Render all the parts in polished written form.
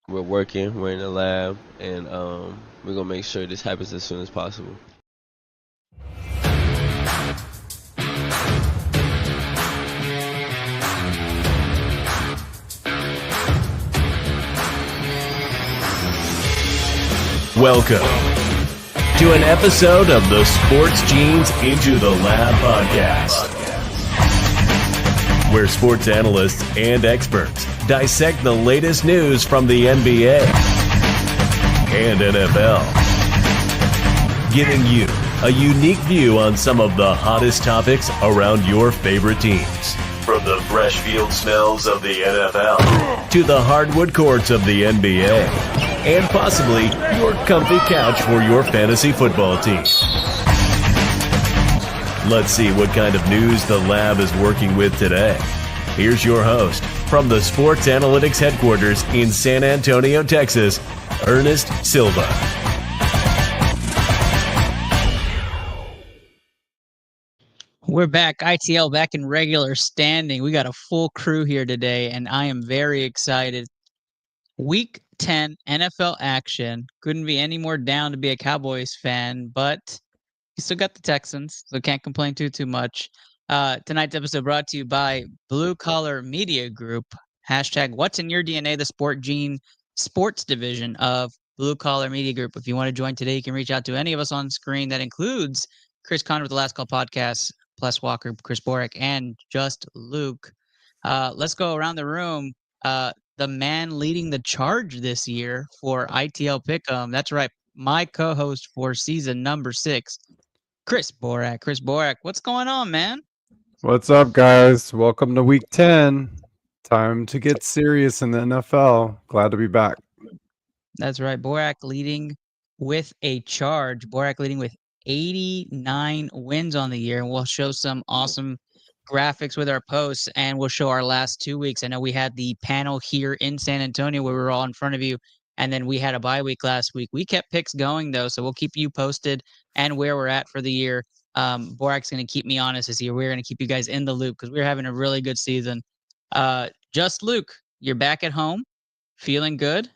We're working. We're in the lab, and we're gonna make sure this happens as soon as possible. Welcome to an episode of the Sports Genes Into the Lab podcast, where sports analysts and experts dissect the latest news from the NBA and NFL, giving you a unique view on some of the hottest topics around your favorite teams. From the fresh field smells of the NFL to the hardwood courts of the NBA, and possibly your comfy couch for your fantasy football team. Let's see what kind of news the lab is working with today. Here's your host from the Sports Analytics headquarters in San Antonio, Texas, Ernest Silva. We're back, ITL back in regular standing. We got a full crew here today, and I am very excited. Week 10 NFL action. Couldn't be any more down to be a Cowboys fan, but you still got the Texans, so can't complain too much. Tonight's episode brought to you by Blue Collar Media Group. Hashtag What's in Your DNA, the Sport Gene Sports Division of Blue Collar Media Group. If you want to join today, you can reach out to any of us on screen. That includes Chris Conner with the Last Call Podcast, Plus Walker, Chris Borek, and just Luke. Let's go around the room. The man leading the charge this year for ITL Pick'em. That's right, my co-host for season number 6, Chris Borek. Chris Borek, what's going on, man? What's up, guys? Welcome to week 10. Time to get serious in the NFL. Glad to be back. That's right, Borek leading with a charge. Borek leading with 89 wins on the year, and we'll show some awesome graphics with our posts, and we'll show our last 2 weeks. I know we had the panel here in San Antonio where we were all in front of you, and then we had a bye week last week. We kept picks going, though, so we'll keep you posted and where we're at for the year. Borak's going to keep me honest this year. We're going to keep you guys in the loop because we're having a really good season. Just Luke, you're back at home, feeling good?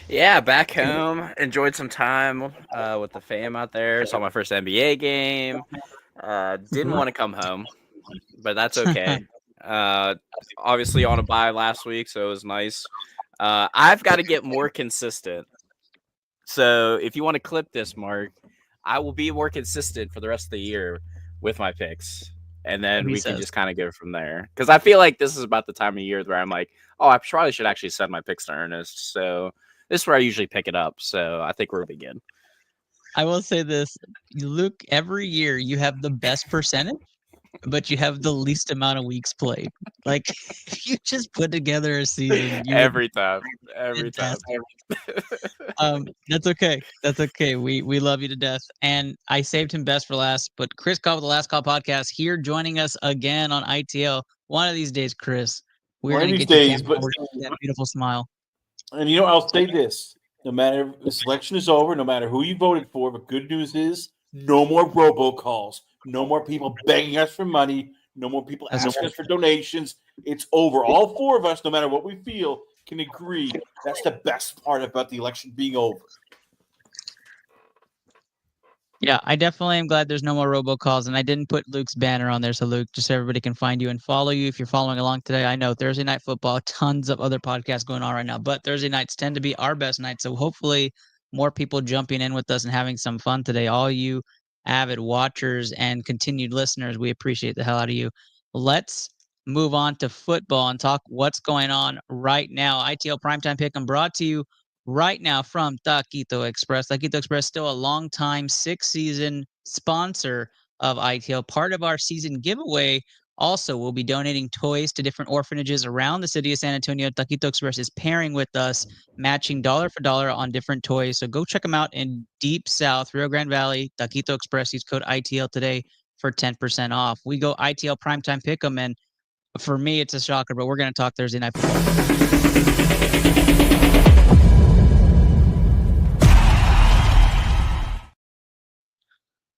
Yeah, back home. Enjoyed some time with the fam out there. Saw my first NBA game. Didn't want to come home, but that's okay. Obviously on a bye last week, so it was nice. I've got to get more consistent. So if you want to clip this, Mark, I will be more consistent for the rest of the year with my picks. And then we can just kind of go from there. Because I feel like this is about the time of year where I'm like, oh, I probably should actually send my picks to Ernest. So this is where I usually pick it up. So I think we'll be good. I will say this, Luke, every year you have the best percentage, but you have the least amount of weeks played. Like, if you just put together a season. Every time. That's okay. That's okay. We love you to death. And I saved him best for last, but Chris Call with the Last Call Podcast here joining us again on ITL. One of these days, Chris, we're going to get you that beautiful smile. And I'll say this. No matter the selection is over, no matter who you voted for, the good news is no more robocalls, no more people begging us for money, no more people asking us for donations. It's over. All four of us, no matter what we feel, can agree that's the best part about the election being over. Yeah, I definitely am glad there's no more robocalls, and I didn't put Luke's banner on there, so Luke, just so everybody can find you and follow you if you're following along today. I know Thursday Night Football, tons of other podcasts going on right now, but Thursday nights tend to be our best nights, so hopefully more people jumping in with us and having some fun today. All you avid watchers and continued listeners, we appreciate the hell out of you. Let's move on to football and talk what's going on right now. ITL Primetime Pick, I'm brought to you right now from Taquito Express. Taquito Express, still a long-time 6-season sponsor of ITL. Part of our season giveaway, also, we'll be donating toys to different orphanages around the city of San Antonio. Taquito Express is pairing with us, matching dollar for dollar on different toys. So go check them out in Deep South, Rio Grande Valley. Taquito Express, use code ITL today for 10% off. We go ITL Primetime Pick'em, and for me, it's a shocker, but we're going to talk Thursday Night Football.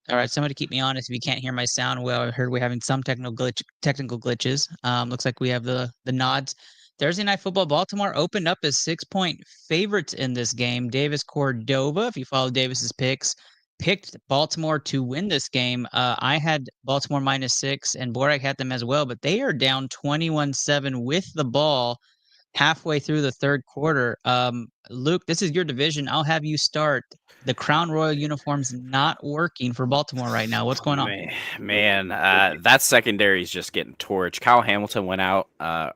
All right, somebody keep me honest if you can't hear my sound well. I heard we're having some technical glitches. Looks like we have the nods. Thursday Night Football, Baltimore opened up as 6-point favorites in this game. Davis Cordova, if you follow Davis's picks, picked Baltimore to win this game. I had Baltimore -6, and Borak had them as well, but they are down 21-7 with the ball halfway through the third quarter. Luke, this is your division. I'll have you start. The Crown Royal uniform's not working for Baltimore right now. What's going on? Man, that secondary is just getting torched. Kyle Hamilton went out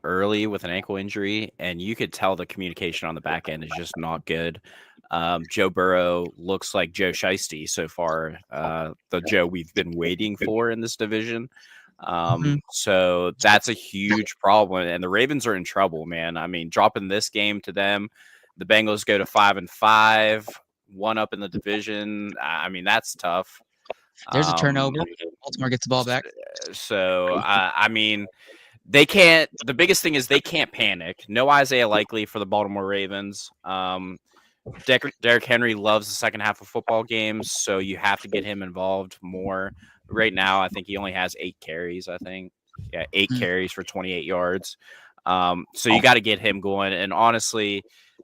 early with an ankle injury, and you could tell the communication on the back end is just not good. Joe Burrow looks like Joe Shiesty so far, the Joe we've been waiting for in this division. So that's a huge problem, and the Ravens are in trouble, man. I mean, dropping this game to them, the Bengals go to 5-5, one up in the division. I mean, that's tough. There's a turnover. Baltimore gets the ball back. So, I mean, they can't. The biggest thing is they can't panic. No Isaiah Likely for the Baltimore Ravens. Derrick Henry loves the second half of football games, so you have to get him involved more. Right now, I think he only has 8 carries. I think, 8 carries for 28 yards. So you got to get him going. And honestly,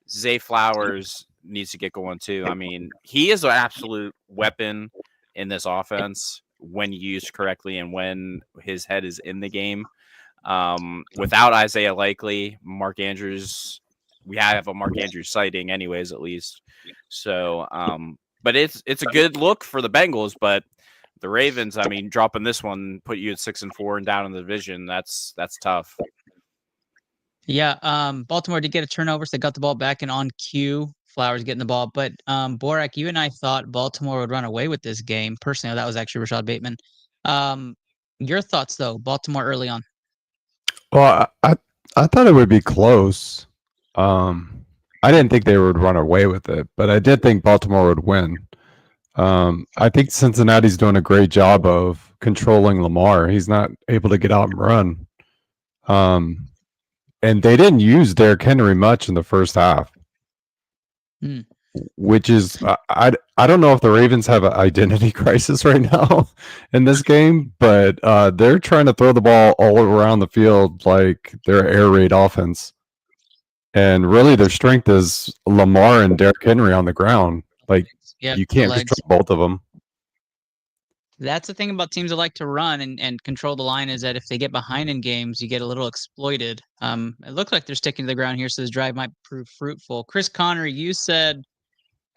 Zay Flowers needs to get going too. I mean, he is an absolute weapon in this offense when used correctly and when his head is in the game. Without Isaiah Likely, Mark Andrews, we have a Mark Andrews sighting anyways, at least. So, but it's a good look for the Bengals, but the Ravens, I mean, dropping this one put you at 6-4 and down in the division. That's tough. Yeah, Baltimore did get a turnover, so they got the ball back and on cue. Flowers getting the ball, but Borak, you and I thought Baltimore would run away with this game. Personally, that was actually Rashad Bateman. Your thoughts, though, Baltimore early on? Well, I thought it would be close. I didn't think they would run away with it, but I did think Baltimore would win. I think Cincinnati's doing a great job of controlling Lamar. He's not able to get out and run. And they didn't use Derrick Henry much in the first half. Which is I don't know if the Ravens have an identity crisis right now in this game, but they're trying to throw the ball all around the field like their air raid offense. And really their strength is Lamar and Derrick Henry on the ground. Like you can't control both of them. That's the thing about teams that like to run and control the line is that if they get behind in games, you get a little exploited. It looks like they're sticking to the ground here, so this drive might prove fruitful. Chris Conner, you said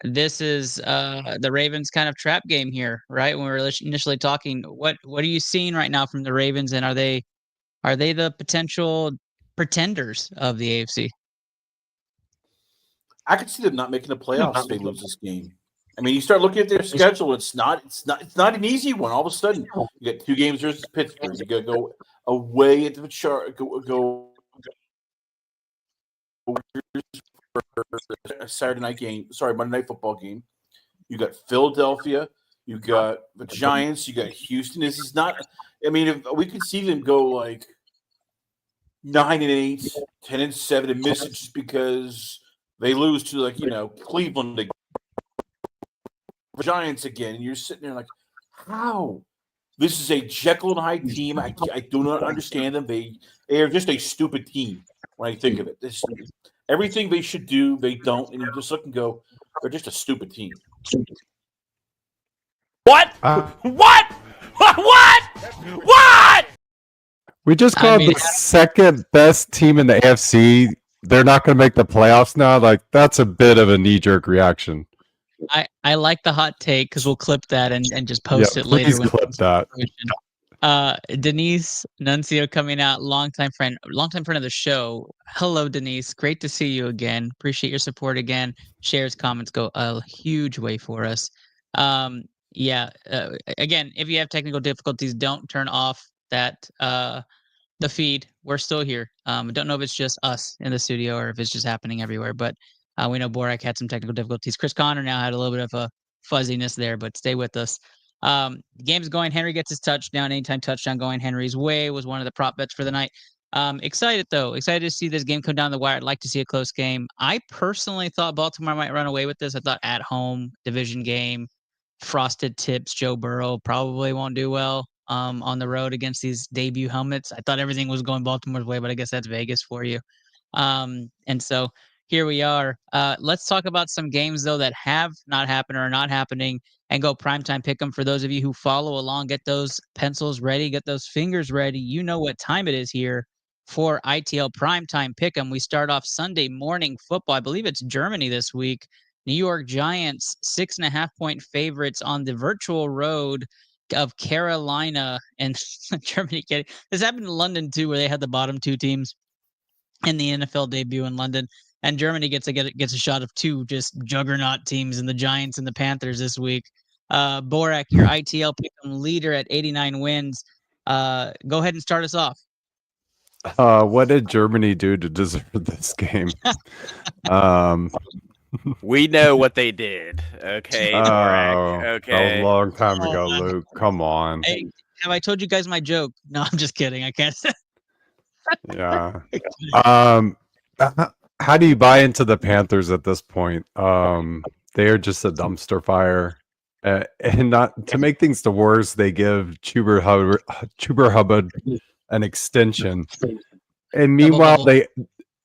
this is the Ravens kind of trap game here, right? When we were initially talking, what are you seeing right now from the Ravens, and are they the potential pretenders of the AFC? I could see them not making the playoffs if they lose this game. I mean, you start looking at their schedule. It's not an easy one. All of a sudden, you get 2 games versus Pittsburgh. You got to go away at the chart. Go a Saturday night game. Sorry, Monday Night Football game. You got Philadelphia. You got the Giants. You got Houston. This is not. I mean, if we could see them go like 9-8, 10-7, and miss it just because they lose to Cleveland. Giants again, and you're sitting there like, how? This is a Jekyll and Hyde team. I do not understand them. They are just a stupid team when I think of it. Everything they should do, they don't, and you just look and go, they're just a stupid team. What? What? We just called the second best team in the AFC. They're not going to make the playoffs now. Like, that's a bit of a knee-jerk reaction. I like the hot take because we'll clip that and just post it later. Please clip that. Denise Nuncio coming out, longtime friend of the show. Hello, Denise. Great to see you again. Appreciate your support again. Shares, comments go a huge way for us. Again, if you have technical difficulties, don't turn off that the feed. We're still here. I don't know if it's just us in the studio or if it's just happening everywhere, but we know Borak had some technical difficulties. Chris Conner now had a little bit of a fuzziness there, but stay with us. The game's going. Henry gets his touchdown. Anytime touchdown going Henry's way was one of the prop bets for the night. Excited to see this game come down the wire. I'd like to see a close game. I personally thought Baltimore might run away with this. I thought at home, division game, frosted tips, Joe Burrow probably won't do well on the road against these debut helmets. I thought everything was going Baltimore's way, but I guess that's Vegas for you. And so here we are. Let's talk about some games though that have not happened or are not happening, and go primetime pick them. For those of you who follow along, get those pencils ready, get those fingers ready. You know what time it is here for ITL primetime pick 'em. We start off Sunday morning football. I believe it's Germany this week. New York Giants 6.5-point favorites on the virtual road of Carolina and Germany. This happened in London too, where they had the bottom two teams in the NFL debut in London, and Germany gets a shot of two just juggernaut teams in the Giants and the Panthers this week. Borak, your ITL pick'em leader at 89 wins. Go ahead and start us off. What did Germany do to deserve this game? We know what they did. Okay, Borak. Okay. That was a long time ago, Luke. Come on. Hey, have I told you guys my joke? No, I'm just kidding. I can't. Yeah. How do you buy into the Panthers at this point? They are just a dumpster fire. And not to make things worse, they give Chuba Hubbard an extension. And meanwhile,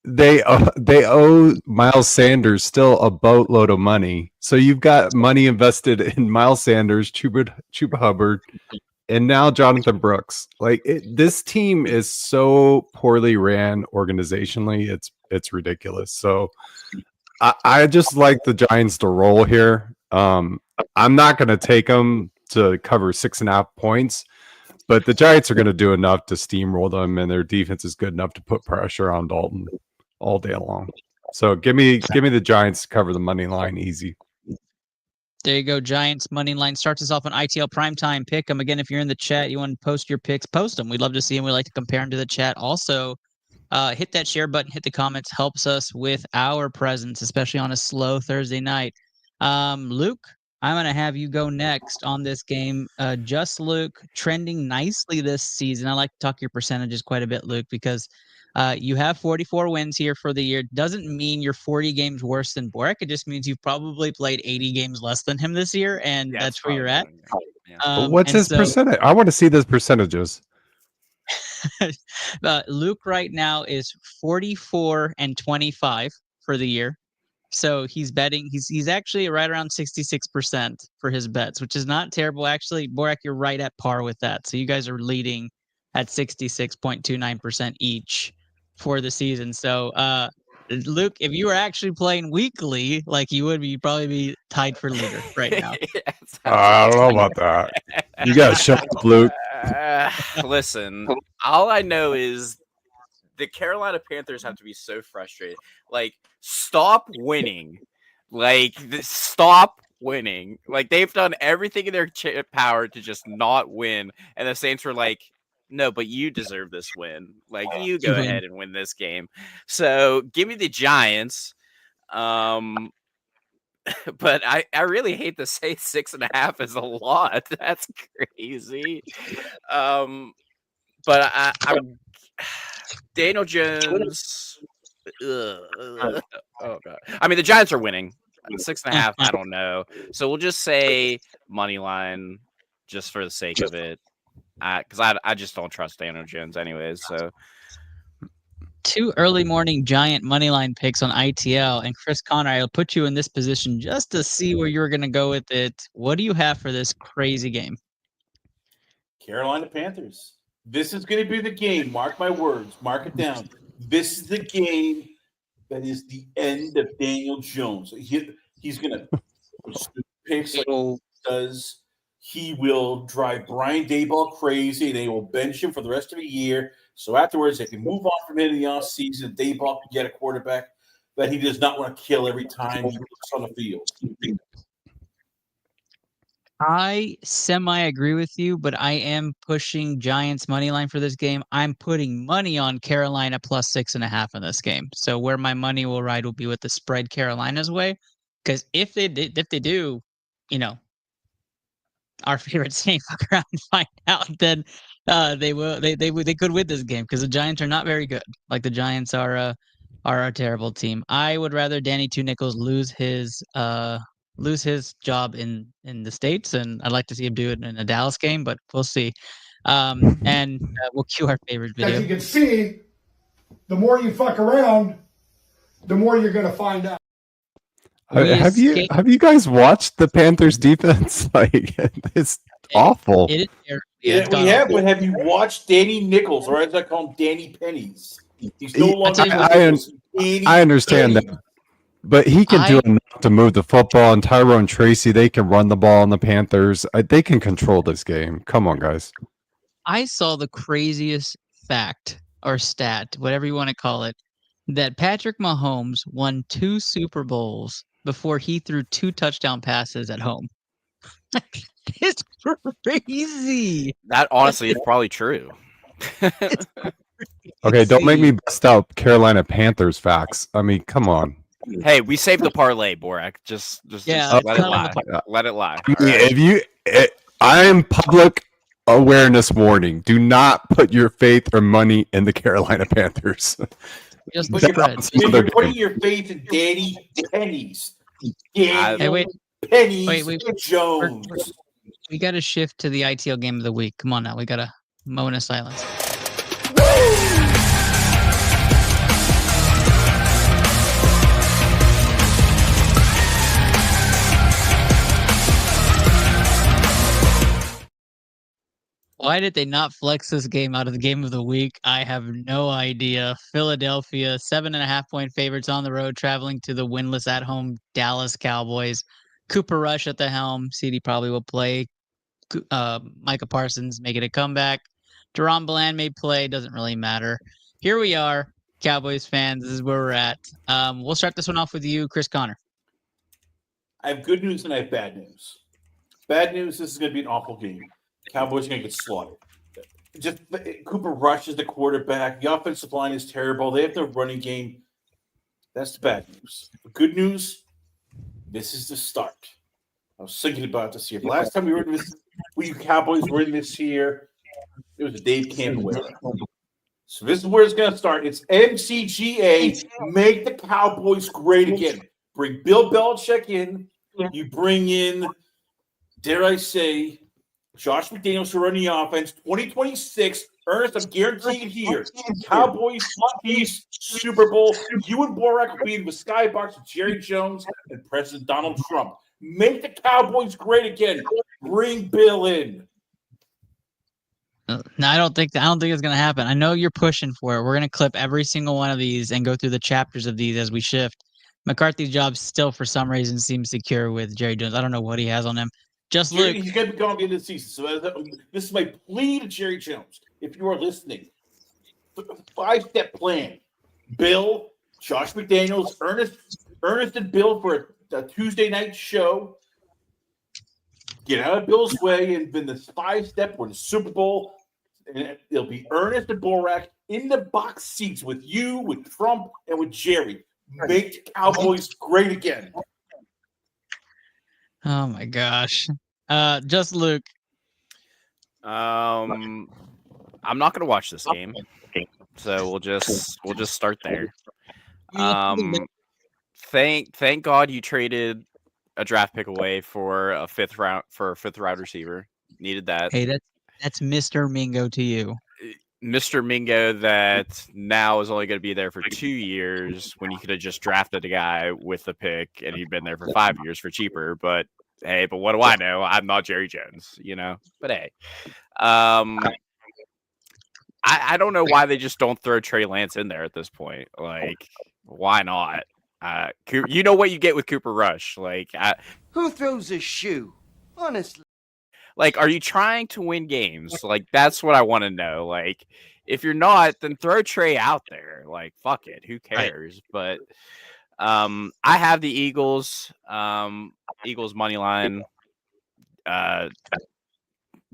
they owe Miles Sanders still a boatload of money. So you've got money invested in Miles Sanders, Chuba Hubbard, and now Jonathan Brooks. This team is so poorly ran organizationally. It's ridiculous. So I just like the Giants to roll here. I'm not going to take them to cover 6.5 points, but the Giants are going to do enough to steamroll them, and their defense is good enough to put pressure on Dalton all day long. So give me the Giants to cover the money line easy. There you go. Giants money line starts us off on ITL primetime pick them. Again, if you're in the chat, you want to post your picks, post them. We'd love to see them. We like to compare them to the chat. Also, hit that share button, hit the comments, helps us with our presence, especially on a slow Thursday night. Luke, I'm going to have you go next on this game. Just Luke, trending nicely this season. I like to talk your percentages quite a bit, Luke, because you have 44 wins here for the year. Doesn't mean you're 40 games worse than Borak. It just means you've probably played 80 games less than him this year, and that's where you're at. Yeah. What's his percentage? I want to see those percentages. Luke right now is 44-25 for the year. So he's betting. He's actually right around 66% for his bets, which is not terrible. Actually, Borak, you're right at par with that. So you guys are leading at 66.29% each for the season. So, Luke, if you were actually playing weekly like you would be, you'd probably be tied for leader right now. I don't know about that. You got to shut up, Luke. Listen, all I know is the Carolina Panthers have to be so frustrated. Stop winning. Stop winning. They've done everything in their power to just not win. And the Saints were like, no, but you deserve this win. You go ahead and win this game. So give me the Giants. But I really hate to say 6.5 is a lot. That's crazy. But I'm Daniel Jones. Oh god! I mean, the Giants are winning 6.5. I don't know, so we'll just say money line, just for the sake of it, because I just don't trust Daniel Jones, anyways. So 2 early morning Giant money line picks on ITL, and Chris Connor, I'll put you in this position just to see where you're going to go with it. What do you have for this crazy game? Carolina Panthers. This is going to be the game. Mark my words. Mark it down. This is the game that is the end of Daniel Jones. He's going to picks like he does. He will drive Brian Daboll crazy. They will bench him for the rest of the year. So afterwards, they can move on from him in the offseason. Daboll can get a quarterback that he does not want to kill every time he looks on the field. I semi-agree with you, but I am pushing Giants money line for this game. I'm putting money on Carolina plus 6.5 in this game. So where my money will ride will be with the spread Carolina's way. Because if they do, our favorite team fuck around and find out, then they could win this game because the Giants are not very good. The Giants are a terrible team. I would rather Danny Two Nichols lose his job in the States, and I'd like to see him do it in a Dallas game, but we'll see. And we'll cue our favorite video. As you can see, The more you fuck around, the more you're going to find out. Have you guys watched the Panthers defense? Like, it's awful. It is Yeah, we have, but have you watched Danny Nichols, or as I call him, Danny Pennies? He's no longer. I understand that, but he can do enough to move the football. And Tyrone Tracy, they can run the ball on the Panthers. They can control this game. Come on, guys. I saw the craziest fact or stat, whatever you want to call it, that Patrick Mahomes won 2 Super Bowls before he threw 2 touchdown passes at home. It's crazy. That honestly is probably true. Okay, don't make me bust out Carolina Panthers facts. I mean, come on. Hey, we saved the parlay, Borak. Just let it lie. Let it lie. I am public awareness warning. Do not put your faith or money in the Carolina Panthers. Just you're putting your faith in Danny Pennies. Pennies Jones. We got to shift to the ITL game of the week. Come on now. We got a moment of silence. Why did they not flex this game out of the game of the week? I have no idea. Philadelphia, 7.5-point favorites on the road, traveling to the winless at-home Dallas Cowboys. Cooper Rush at the helm. CD probably will play. Micah Parsons making a comeback. Deron Bland may play. Doesn't really matter. Here we are, Cowboys fans. This is where we're at. We'll start this one off with you, Chris Connor. I have good news and I have bad news. Bad news, this is going to be an awful game. Cowboys are going to get slaughtered. Just Cooper Rush is the quarterback. The offensive line is terrible. They have no running game. That's the bad news. The good news, this is the start. I was thinking about this year. The last time we Cowboys were in this year, it was a Dave Campbell era. So this is where it's going to start. It's MCGA. Make the Cowboys great again. Bring Bill Belichick in. You bring in, dare I say, Josh McDaniels to run the offense. 2026, Ernest, I'm guaranteeing it here. Cowboys, Chiefs, Super Bowl. You and Borak will be in the skybox with Jerry Jones and President Donald Trump. Make the Cowboys great again. Bring Bill in. No, I don't think it's gonna happen. I know you're pushing for it. We're gonna clip every single one of these and go through the chapters of these as we shift. McCarthy's job still, for some reason, seems secure with Jerry Jones. I don't know what he has on him. Just look. He's going to be gone at the end of the season. So this is my plea to Jerry Jones. If you are listening, 5-step plan. Bill, Josh McDaniels, Ernest and Bill for a Tuesday night show. Get out of Bill's way, and then this 5-step or the Super Bowl. And it'll be Ernest and Borak in the box seats with you, with Trump, and with Jerry. Make the Cowboys great again. Oh my gosh. Just Luke. I'm not gonna watch this game. So we'll just start there. Thank God you traded a draft pick away for a fifth round receiver. Needed that. Hey, that's Mr. Mingo to you. Mr. Mingo that now is only going to be there for 2 years when you could have just drafted a guy with the pick and he'd been there for 5 years for cheaper. But hey, but what do I know? I'm not Jerry Jones, you know. But hey, I don't know why they just don't throw Trey Lance in there at this point. Like, why not? You know what you get with Cooper Rush. Like, who throws a shoe? Honestly. Like, are you trying to win games? Like, that's what I want to know. Like, if you're not, then throw Trey out there. Like, fuck it. Who cares? Right. But I have the Eagles. Eagles money line.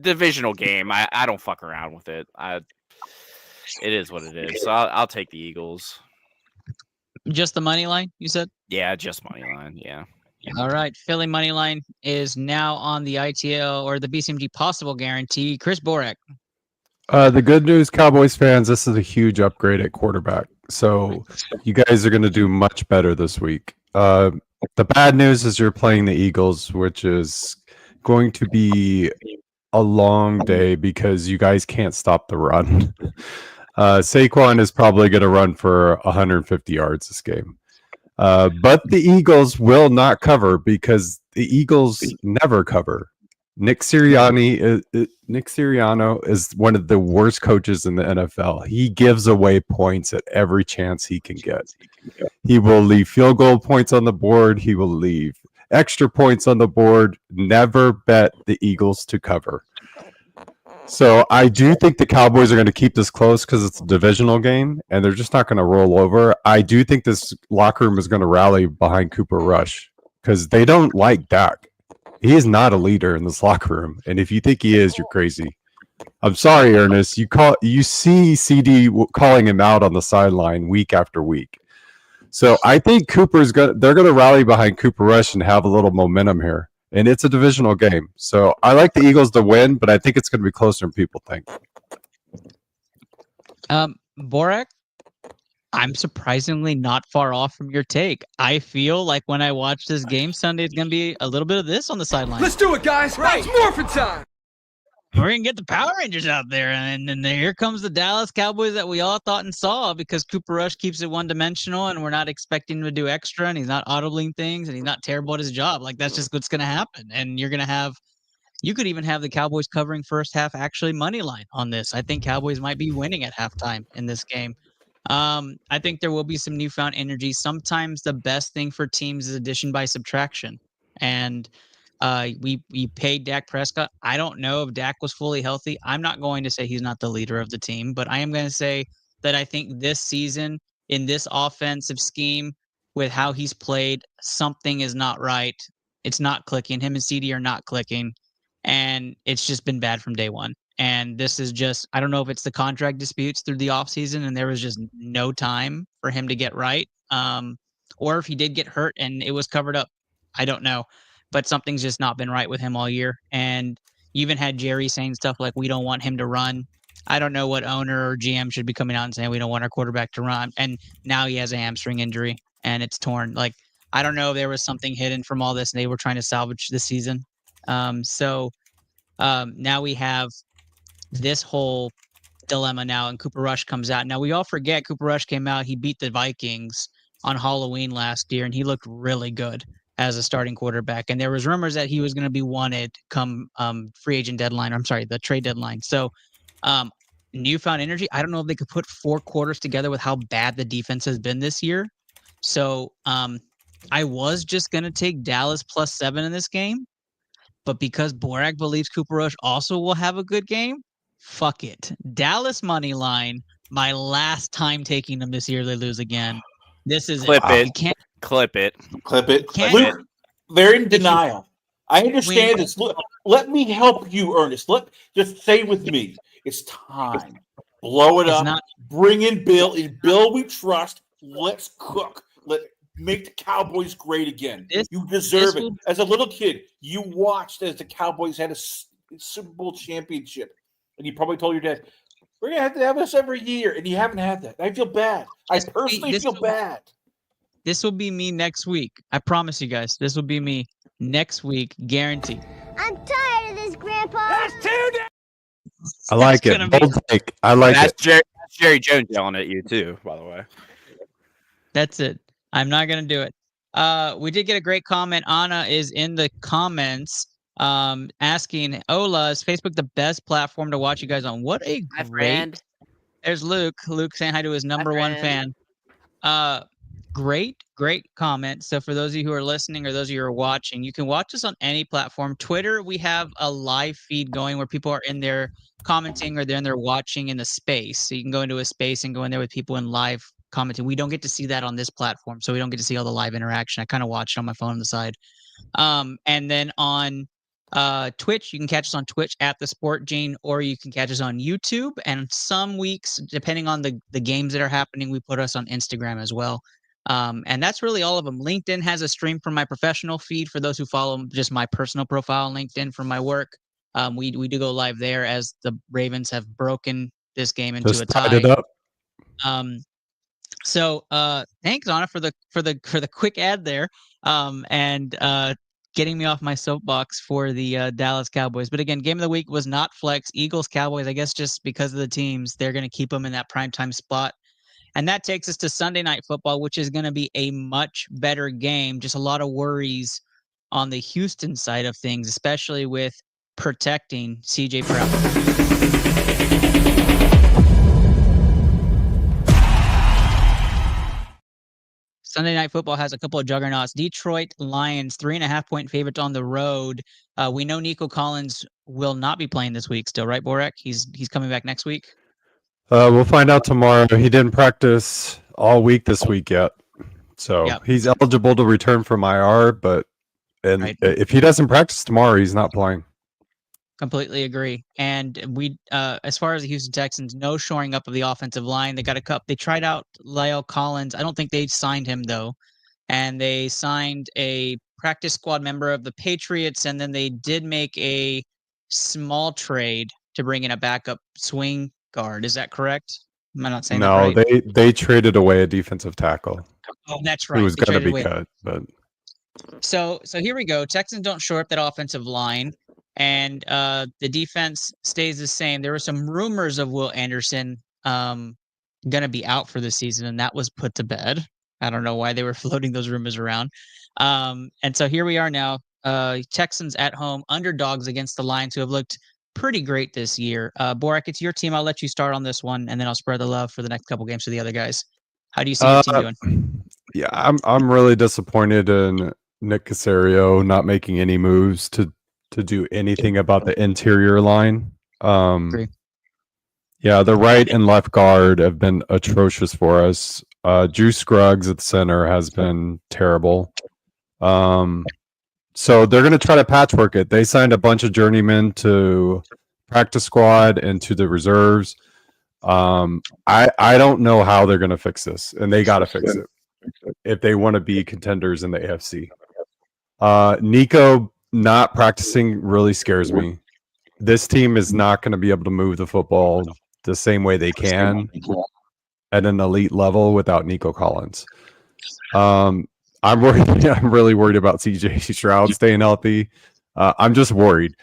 Divisional game. I don't fuck around with it. It is what it is. So I'll take the Eagles. Just the money line, you said? Yeah, just money line. Yeah. All right. Philly money line is now on the ITL or the BCMG possible guarantee. Chris Borak. The good news, Cowboys fans, this is a huge upgrade at quarterback. So you guys are going to do much better this week. The bad news is you're playing the Eagles, which is going to be a long day because you guys can't stop the run. Saquon is probably going to run for 150 yards this game. But the Eagles will not cover because the Eagles never cover. Nick Sirianni is one of the worst coaches in the NFL. He gives away points at every chance he can get. He will leave field goal points on the board. He will leave extra points on the board. Never bet the Eagles to cover. So I do think the Cowboys are going to keep this close because it's a divisional game, and they're just not going to roll over. I do think this locker room is going to rally behind Cooper Rush because they don't like Dak. He is not a leader in this locker room, and if you think he is, you're crazy. I'm sorry, Ernest. You see CD calling him out on the sideline week after week. So I think they're going to rally behind Cooper Rush and have a little momentum here. And it's a divisional game. So I like the Eagles to win, but I think it's going to be closer than people think. Borak, I'm surprisingly not far off from your take. I feel like when I watch this game Sunday, it's going to be a little bit of this on the sideline. Let's do it, guys. Right. It's morphin' time. We're going to get the Power Rangers out there. And then here comes the Dallas Cowboys that we all thought and saw because Cooper Rush keeps it one-dimensional and we're not expecting him to do extra and he's not audibling things and he's not terrible at his job. Like, that's just what's going to happen. And you could even have the Cowboys covering first half actually money line on this. I think Cowboys might be winning at halftime in this game. I think there will be some newfound energy. Sometimes the best thing for teams is addition by subtraction. And we paid Dak Prescott. I don't know if Dak was fully healthy. I'm not going to say he's not the leader of the team, but I am going to say that I think this season in this offensive scheme with how he's played, something is not right. It's not clicking. Him and CD are not clicking, and it's just been bad from day one. And this is just, I don't know if it's the contract disputes through the offseason and there was just no time for him to get right, or if he did get hurt and it was covered up. I don't know. But something's just not been right with him all year. And you even had Jerry saying stuff like, we don't want him to run. I don't know what owner or GM should be coming out and saying we don't want our quarterback to run. And now he has a hamstring injury and it's torn. Like, I don't know if there was something hidden from all this and they were trying to salvage the season. So now we have this whole dilemma now, and Cooper Rush comes out. Now, we all forget Cooper Rush came out. He beat the Vikings on Halloween last year, and he looked really good as a starting quarterback. And there was rumors that he was going to be wanted come free agent deadline. I'm sorry, the trade deadline. So newfound energy. I don't know if they could put 4 quarters together with how bad the defense has been this year. So I was just going to take Dallas +7 in this game. But because Borak believes Cooper Rush also will have a good game, fuck it. Dallas money line, my last time taking them this year, they lose again. This is Clip it. You can't Clip it. Clip it. Can't- Luke, they're in denial. I understand this. Look, let me help you, Ernest. Just stay with me. It's time. Blow it up. Bring in Bill. In Bill we trust. Let's cook. Make the Cowboys great again. You deserve it. As a little kid, you watched as the Cowboys had a Super Bowl championship, and you probably told your dad, "We're gonna have to have this every year," and you haven't had that. I feel bad. I personally feel bad. This will be me next week. I promise you guys. This will be me next week, guaranteed. I'm tired of this, Grandpa. That's too I like it. Bold take. I like it. That's Jerry Jones yelling at you too, by the way. That's it. I'm not going to do it. We did get a great comment. Anna is in the comments asking, Ola, is Facebook the best platform to watch you guys on? What a My great... friend. There's Luke. Luke saying hi to his number one fan. Great comment. So for those of you who are listening or those of you who are watching, you can watch us on any platform. Twitter, we have a live feed going where people are in there commenting or they're in there watching in the space. So you can go into a space and go in there with people in live commenting. We don't get to see that on this platform, so we don't get to see all the live interaction. I kind of watch it on my phone on the side. And then on Twitch, you can catch us on Twitch at The Sport Gene, or you can catch us on YouTube. And some weeks, depending on the games that are happening, we put us on Instagram as well. And that's really all of them. LinkedIn has a stream from my professional feed for those who follow just my personal profile on LinkedIn for my work. We do go live there as the Ravens have broken this game into a tie. Tied it up. So thanks, Anna, for the quick ad there. And getting me off my soapbox for the Dallas Cowboys. But again, game of the week was not flex. Eagles, Cowboys, I guess just because of the teams, they're going to keep them in that primetime spot. And that takes us to Sunday Night Football, which is going to be a much better game. Just a lot of worries on the Houston side of things, especially with protecting C.J. Stroud. Sunday Night Football has a couple of juggernauts. Detroit Lions, 3.5-point favorites on the road. We know Nico Collins will not be playing this week still, right, Borek? He's coming back next week? We'll find out tomorrow. He didn't practice all week this week yet. So he's eligible to return from IR, but if he doesn't practice tomorrow, he's not playing. Completely agree. And we, as far as the Houston Texans, no shoring up of the offensive line. They got a cup. They tried out Lyle Collins. I don't think they signed him though. And they signed a practice squad member of the Patriots. And then they did make a small trade to bring in a backup swing guard. Is that correct? Am I not saying that right? No, they traded away a defensive tackle. Oh, that's right. Who was going to be cut, but so here we go. Texans don't shore up that offensive line. And the defense stays the same. There were some rumors of Will Anderson going to be out for the season, and that was put to bed. I don't know why they were floating those rumors around. And so here we are now. Texans at home, underdogs against the Lions, who have looked pretty great this year. Borek, it's your team. I'll let you start on this one, and then I'll spread the love for the next couple games to the other guys. How do you see your team doing? Yeah, I'm really disappointed in Nick Caserio not making any moves to do anything about the interior line. Agree. Yeah, the right and left guard have been atrocious for us. Drew Scruggs at the center has been terrible. So they're going to try to patchwork it. They signed a bunch of journeymen to practice squad and to the reserves. I don't know how they're going to fix this, and they got to fix it if they want to be contenders in the AFC. Nico not practicing really scares me. This team is not going to be able to move the football the same way they can at an elite level without Nico Collins. I'm worried. I'm really worried about CJ Stroud staying healthy. I'm just worried.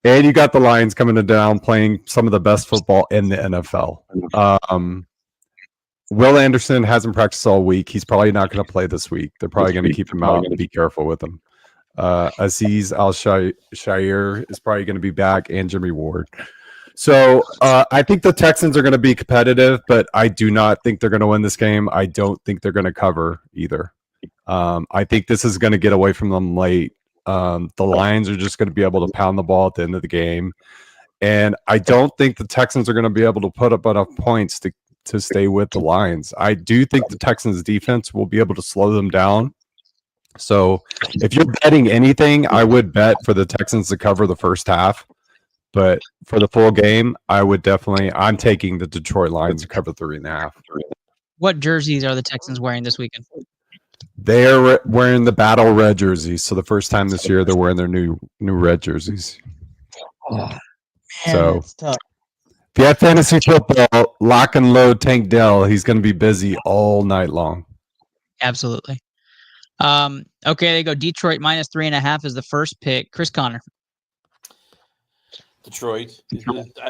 And you got the Lions coming down playing some of the best football in the NFL. Will Anderson hasn't practiced all week. He's probably not going to play this week. They're probably going to keep him out and be careful with him. Aziz Al-Shair is probably going to be back, and Jimmy Ward. So I think the Texans are going to be competitive, but I do not think they're going to win this game. I don't think they're going to cover either. I think this is going to get away from them late. The Lions are just going to be able to pound the ball at the end of the game. And I don't think the Texans are going to be able to put up enough points to stay with the Lions. I do think the Texans defense will be able to slow them down. So if you're betting anything, I would bet for the Texans to cover the first half. But for the full game, I'm taking the Detroit Lions to cover 3.5. What jerseys are the Texans wearing this weekend? They're wearing the battle red jerseys. So the first time this year, they're wearing their new red jerseys. Oh, man, so that's tough. if you have fantasy football, lock and load Tank Dell. He's going to be busy all night long. Absolutely. Okay, they go. Detroit minus 3.5 is the first pick. Chris Connor. Detroit.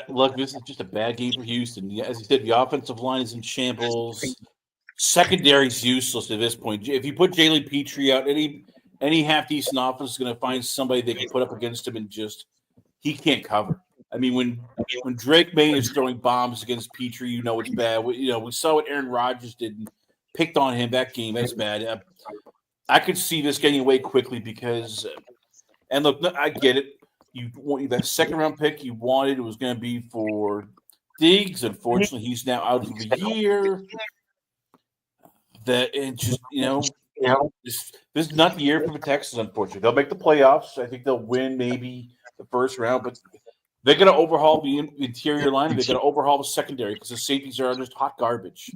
Look, this is just a bad game for Houston. As you said, the offensive line is in shambles. Secondary's useless at this point. If you put Jalen Petrie out, any half decent offense is going to find somebody they can put up against him, and he can't cover. I mean, when Drake May is throwing bombs against Petrie, you know it's bad. We saw what Aaron Rodgers did and picked on him that game. That's bad. I could see this getting away quickly because, and look, I get it. That second round pick you wanted, it was going to be for Diggs. Unfortunately, he's now out for the year. This is not the year for the Texans. Unfortunately, they'll make the playoffs. I think they'll win maybe the first round, but they're going to overhaul the interior line. They're going to overhaul the secondary because the safeties are just hot garbage.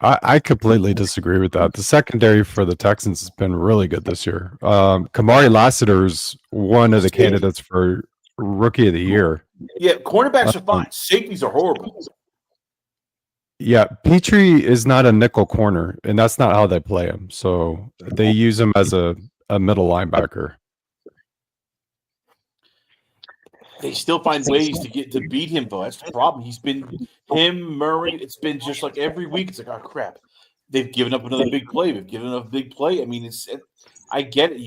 I completely disagree with that. The secondary for the Texans has been really good this year. Kamari Lassiter's one of the candidates for Rookie of the Year. Yeah, cornerbacks are fine. Safeties are horrible. Yeah, Petrie is not a nickel corner, and that's not how they play him. So they use him as a a middle linebacker. They still find ways to beat him, though. That's the problem. He's been him, Murray. It's been just like every week. It's like, oh crap, they've given up another big play. They've given up a big play. I mean, I get it.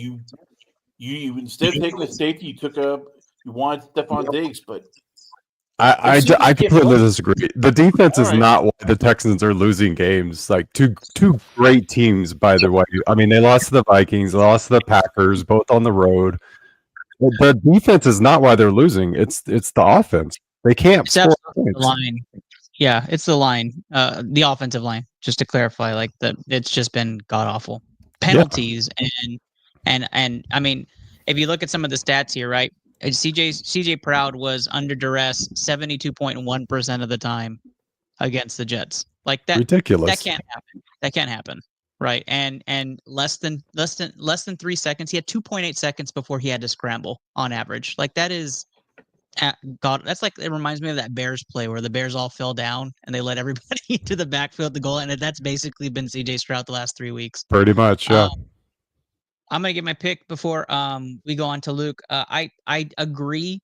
You instead of taking a safety, you wanted Stephon Diggs, but I completely disagree. The defense is right. not why the Texans are losing games. Like two great teams, by the way. I mean, they lost to the Vikings, they lost to the Packers, both on the road. The defense is not why they're losing. It's the offense. They can't It's score absolutely the points. line. Yeah, it's the line, the offensive line. Just to clarify, like it's just been god awful. Penalties and I mean, if you look at some of the stats here, right? CJ Proud was under duress 72.1% of the time against the Jets. Like that, Ridiculous. That can't happen. That can't happen, right? And less than 3 seconds. He had 2.8 seconds before he had to scramble on average. Like that is. God, that's like it reminds me of that Bears play where the Bears all fell down and they let everybody into the backfield to goal, and that's basically been CJ Stroud the last 3 weeks. Pretty much, yeah. I'm gonna get my pick before we go on to Luke. I agree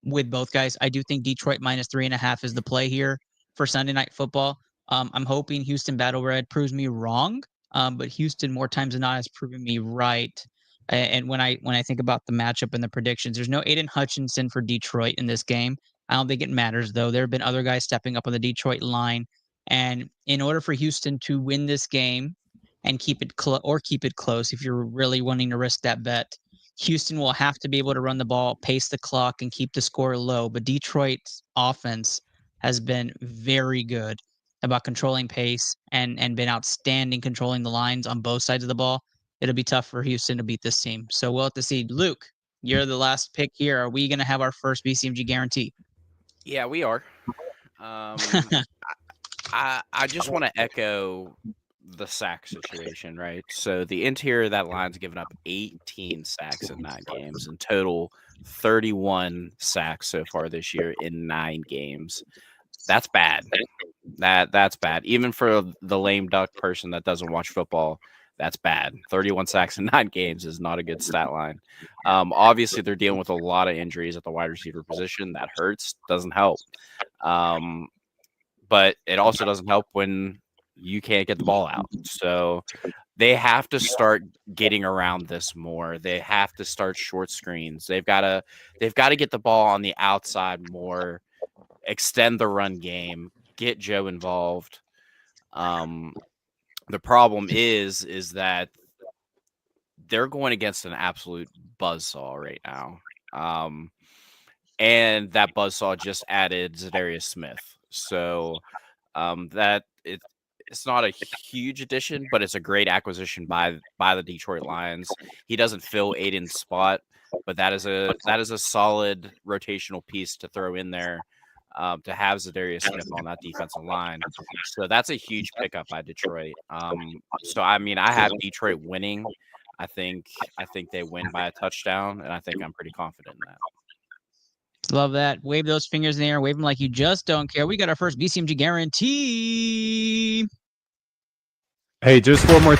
with both guys. I do think Detroit -3.5 is the play here for Sunday Night Football. I'm hoping Houston Battle Red proves me wrong, but Houston more times than not has proven me right. And when I think about the matchup and the predictions, there's no Aiden Hutchinson for Detroit in this game. I don't think it matters though. There have been other guys stepping up on the Detroit line, and in order for Houston to win this game and keep it close, if you're really wanting to risk that bet, Houston will have to be able to run the ball, pace the clock, and keep the score low. But Detroit's offense has been very good about controlling pace and been outstanding controlling the lines on both sides of the ball. It'll be tough for Houston to beat this team. So we'll have to see. Luke, you're the last pick here. Are we going to have our first BCMG guarantee? Yeah, we are. I just want to echo the sack situation, right? So the interior of that line's given up 18 sacks in 9 games. In total, 31 sacks so far this year in 9 games. That's bad. That's bad. Even for the lame duck person that doesn't watch football, that's bad. 31 sacks in 9 games is not a good stat line. Obviously, they're dealing with a lot of injuries at the wide receiver position. That hurts. Doesn't help. But it also doesn't help when you can't get the ball out. So they have to start getting around this more. They have to start short screens. They've got to get the ball on the outside more, extend the run game, get Joe involved. The problem is that they're going against an absolute buzzsaw right now. And that buzzsaw just added Zadarius Smith. So it's not a huge addition, but it's a great acquisition by the Detroit Lions. He doesn't fill Aiden's spot, but that is a solid rotational piece to throw in there. To have Zadarius Smith on that defensive line. So that's a huge pickup by Detroit. So I mean, I have Detroit winning. I think they win by a touchdown, and I think I'm pretty confident in that. Love that. Wave those fingers in the air. Wave them like you just don't care. We got our first BCMG guarantee. Hey, just one more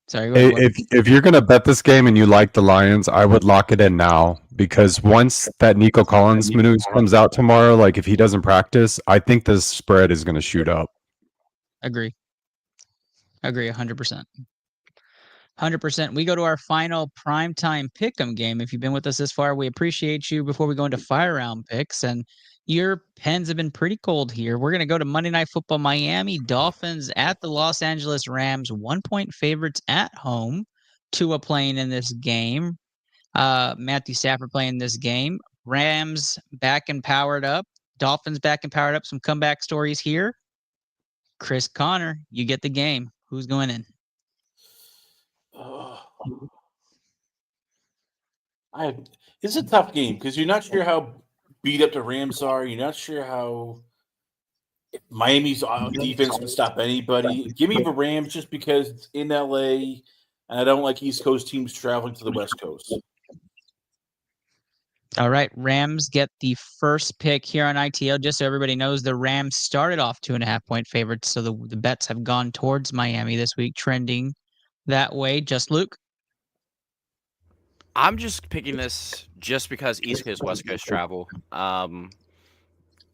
Sorry. Hey, if you're gonna bet this game and you like the Lions, I would lock it in now, because once that Nico Collins news comes out tomorrow, like if he doesn't practice, I think the spread is gonna shoot up. Agree 100%. 100%. We go to our final primetime pick'em game. If you've been with us this far, we appreciate you. Before we go into fire round picks, and your pens have been pretty cold here. We're going to go to Monday Night Football. Miami Dolphins at the Los Angeles Rams, 1-point favorites at home. Tua playing in this game. Matthew Stafford playing this game. Rams back and powered up. Dolphins back and powered up. Some comeback stories here. Chris Connor, you get the game. Who's going in? It's a tough game because you're not sure how beat up the Rams are. You're not sure how Miami's defense can stop anybody. Give me the Rams just because it's in LA, and I don't like East Coast teams traveling to the West Coast. All right, Rams get the first pick here on ITL. Just so everybody knows, the Rams started off 2.5-point favorites, so the bets have gone towards Miami this week, trending that way. Just Luke? I'm just picking this just because East Coast, West Coast travel.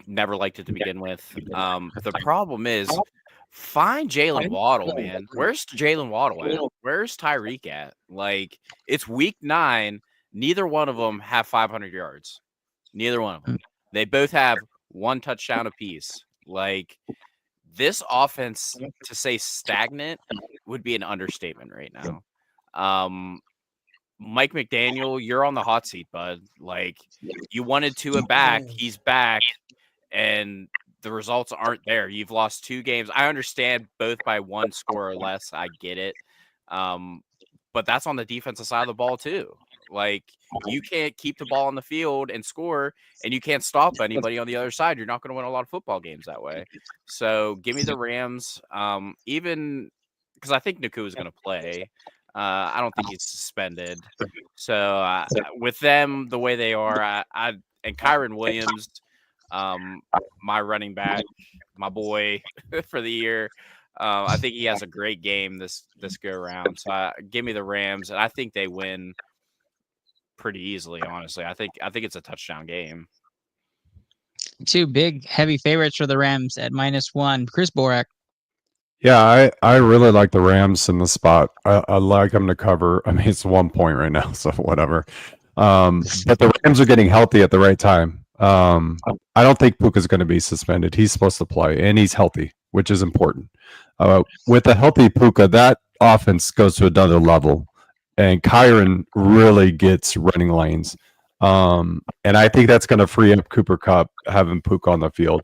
Never liked it to begin with. The problem is, find Jalen Waddle, man. Where's Jalen Waddle at? Where's Tyreek at? Like, it's week 9. Neither one of them have 500 yards. Neither one of them. They both have 1 touchdown apiece. Like, this offense, to say stagnant, would be an understatement right now. Mike McDaniel, you're on the hot seat, bud. Like, you wanted Tua back. He's back. And the results aren't there. You've lost 2 games. I understand both by 1 score or less. I get it. But that's on the defensive side of the ball too. Like, you can't keep the ball on the field and score, and you can't stop anybody on the other side. You're not going to win a lot of football games that way. So give me the Rams. Even because I think Naku is going to play. I don't think he's suspended. So with them the way they are, and Kyron Williams, my running back, my boy for the year. I think he has a great game this go around. So give me the Rams, and I think they win pretty easily. Honestly, I think it's a touchdown game. 2 big heavy favorites for the Rams at -1. Chris Borak. Yeah, I really like the Rams in the spot. I like them to cover. I mean, it's 1 point right now, so whatever. But the Rams are getting healthy at the right time. I don't think Puka's going to be suspended. He's supposed to play, and he's healthy, which is important. With a healthy Puka, that offense goes to another level, and Kyron really gets running lanes. And I think that's going to free up Cooper Kupp having Puka on the field.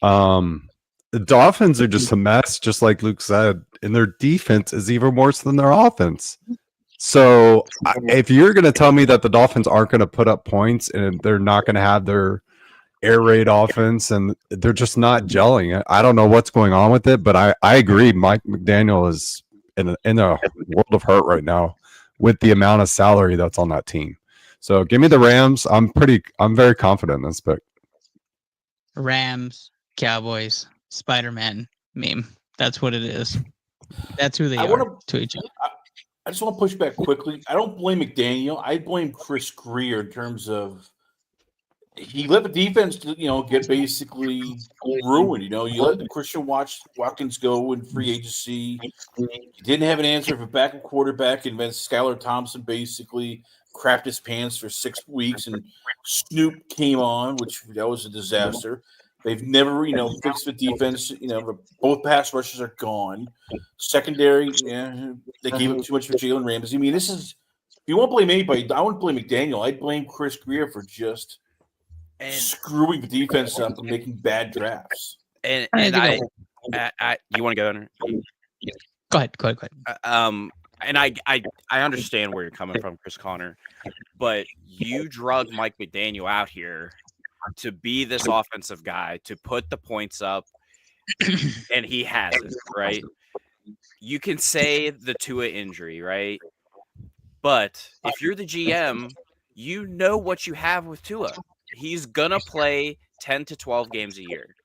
The Dolphins are just a mess, just like Luke said, and their defense is even worse than their offense. So if you're going to tell me that the Dolphins aren't going to put up points and they're not going to have their air raid offense and they're just not gelling, I don't know what's going on with it, but I agree. Mike McDaniel is in a world of hurt right now with the amount of salary that's on that team. So give me the Rams. I'm very confident in this pick. Rams, Cowboys, Spider-Man meme. That's what it is. That's who they are to each other. I just want to push back quickly. I don't blame McDaniel. I blame Chris Greer in terms of he let the defense, get basically ruined. You let Christian Watkins go in free agency. You didn't have an answer for backup quarterback, and then Skylar Thompson basically crapped his pants for 6 weeks, and Snoop came on, that was a disaster. They've never, fixed the defense. Both pass rushers are gone. Secondary, they gave up too much for Jalen Ramsey. I mean, this is – if you want to blame anybody, I wouldn't blame McDaniel. I'd blame Chris Greer for just screwing the defense up and making bad drafts. And you want to go in? Go ahead. And I understand where you're coming from, Chris Connor, but you drug Mike McDaniel out here to be this offensive guy, to put the points up, and he hasn't, right? You can say the Tua injury, right? But if you're the GM, you know what you have with Tua. He's going to play 10 to 12 games a year.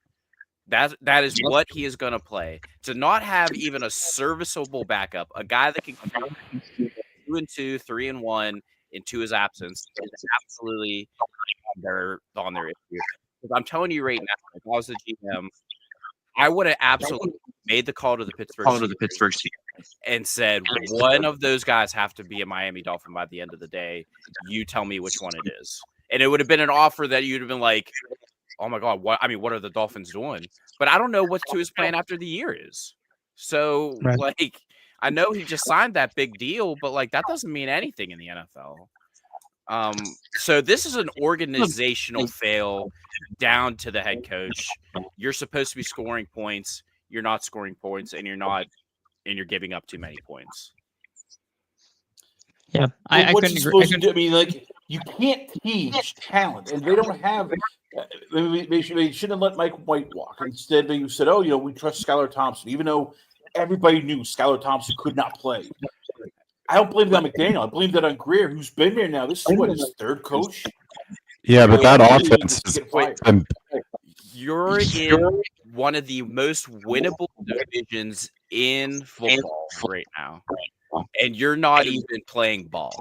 That is what he is going to play. To not have even a serviceable backup, a guy that can 2-2, 3-1 in Tua's absence, is absolutely on their issue. I'm telling you right now, if I was the GM, I would have absolutely made the call to the Pittsburgh Steelers and said, one of those guys have to be a Miami Dolphin by the end of the day. You tell me which one it is. And it would have been an offer that you'd have been like, oh my God, what are the Dolphins doing? But I don't know what Tua's plan after the year is. So, I know he just signed that big deal, but that doesn't mean anything in the NFL. So this is an organizational fail down to the head coach. You're supposed to be scoring points. You're not scoring points, and you're giving up too many points. Yeah, I couldn't agree. I mean, you can't teach talent, and they don't have. They shouldn't have let Mike White walk. Instead, they said, "Oh, we trust Skylar Thompson," even though everybody knew Skylar Thompson could not play. I don't blame that on McDaniel. I blame that on Greer, who's been there now. This is his third coach. Yeah, but that Wait, offense is You're in one of the most winnable divisions in football right now, and you're not even playing ball.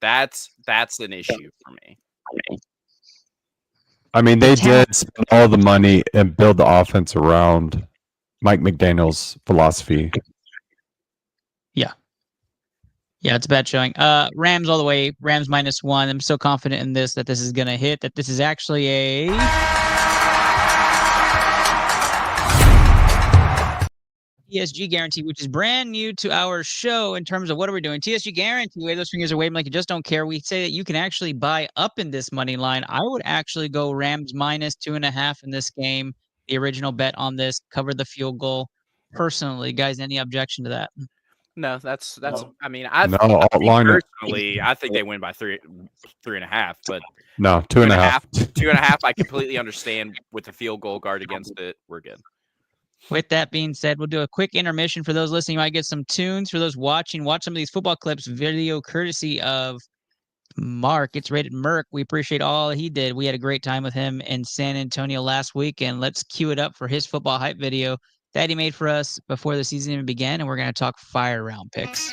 That's an issue for me. I mean, they did spend all the money and build the offense around Mike McDaniel's philosophy. Yeah, it's a bad showing. Rams all the way. Rams -1. I'm so confident in this that this is going to hit, that this is actually a TSG guarantee, which is brand new to our show in terms of what are we doing. TSG guarantee, wave those fingers are waving like you just don't care. We say that you can actually buy up in this money line. I would actually go Rams -2.5 in this game. The original bet on this, cover the field goal. Personally, guys, any objection to that? No, that's. No. I mean, personally, I think they win by 3.5. But no, 2.5. 2.5. I completely understand with the field goal guard against it. We're good. With that being said, we'll do a quick intermission. For those listening, you might get some tunes. For those watching, watch some of these football clips, video courtesy of Mark. It's rated Merc. We appreciate all he did. We had a great time with him in San Antonio last week, and let's cue it up for his football hype video that he made for us before the season even began, and we're going to talk fire round picks.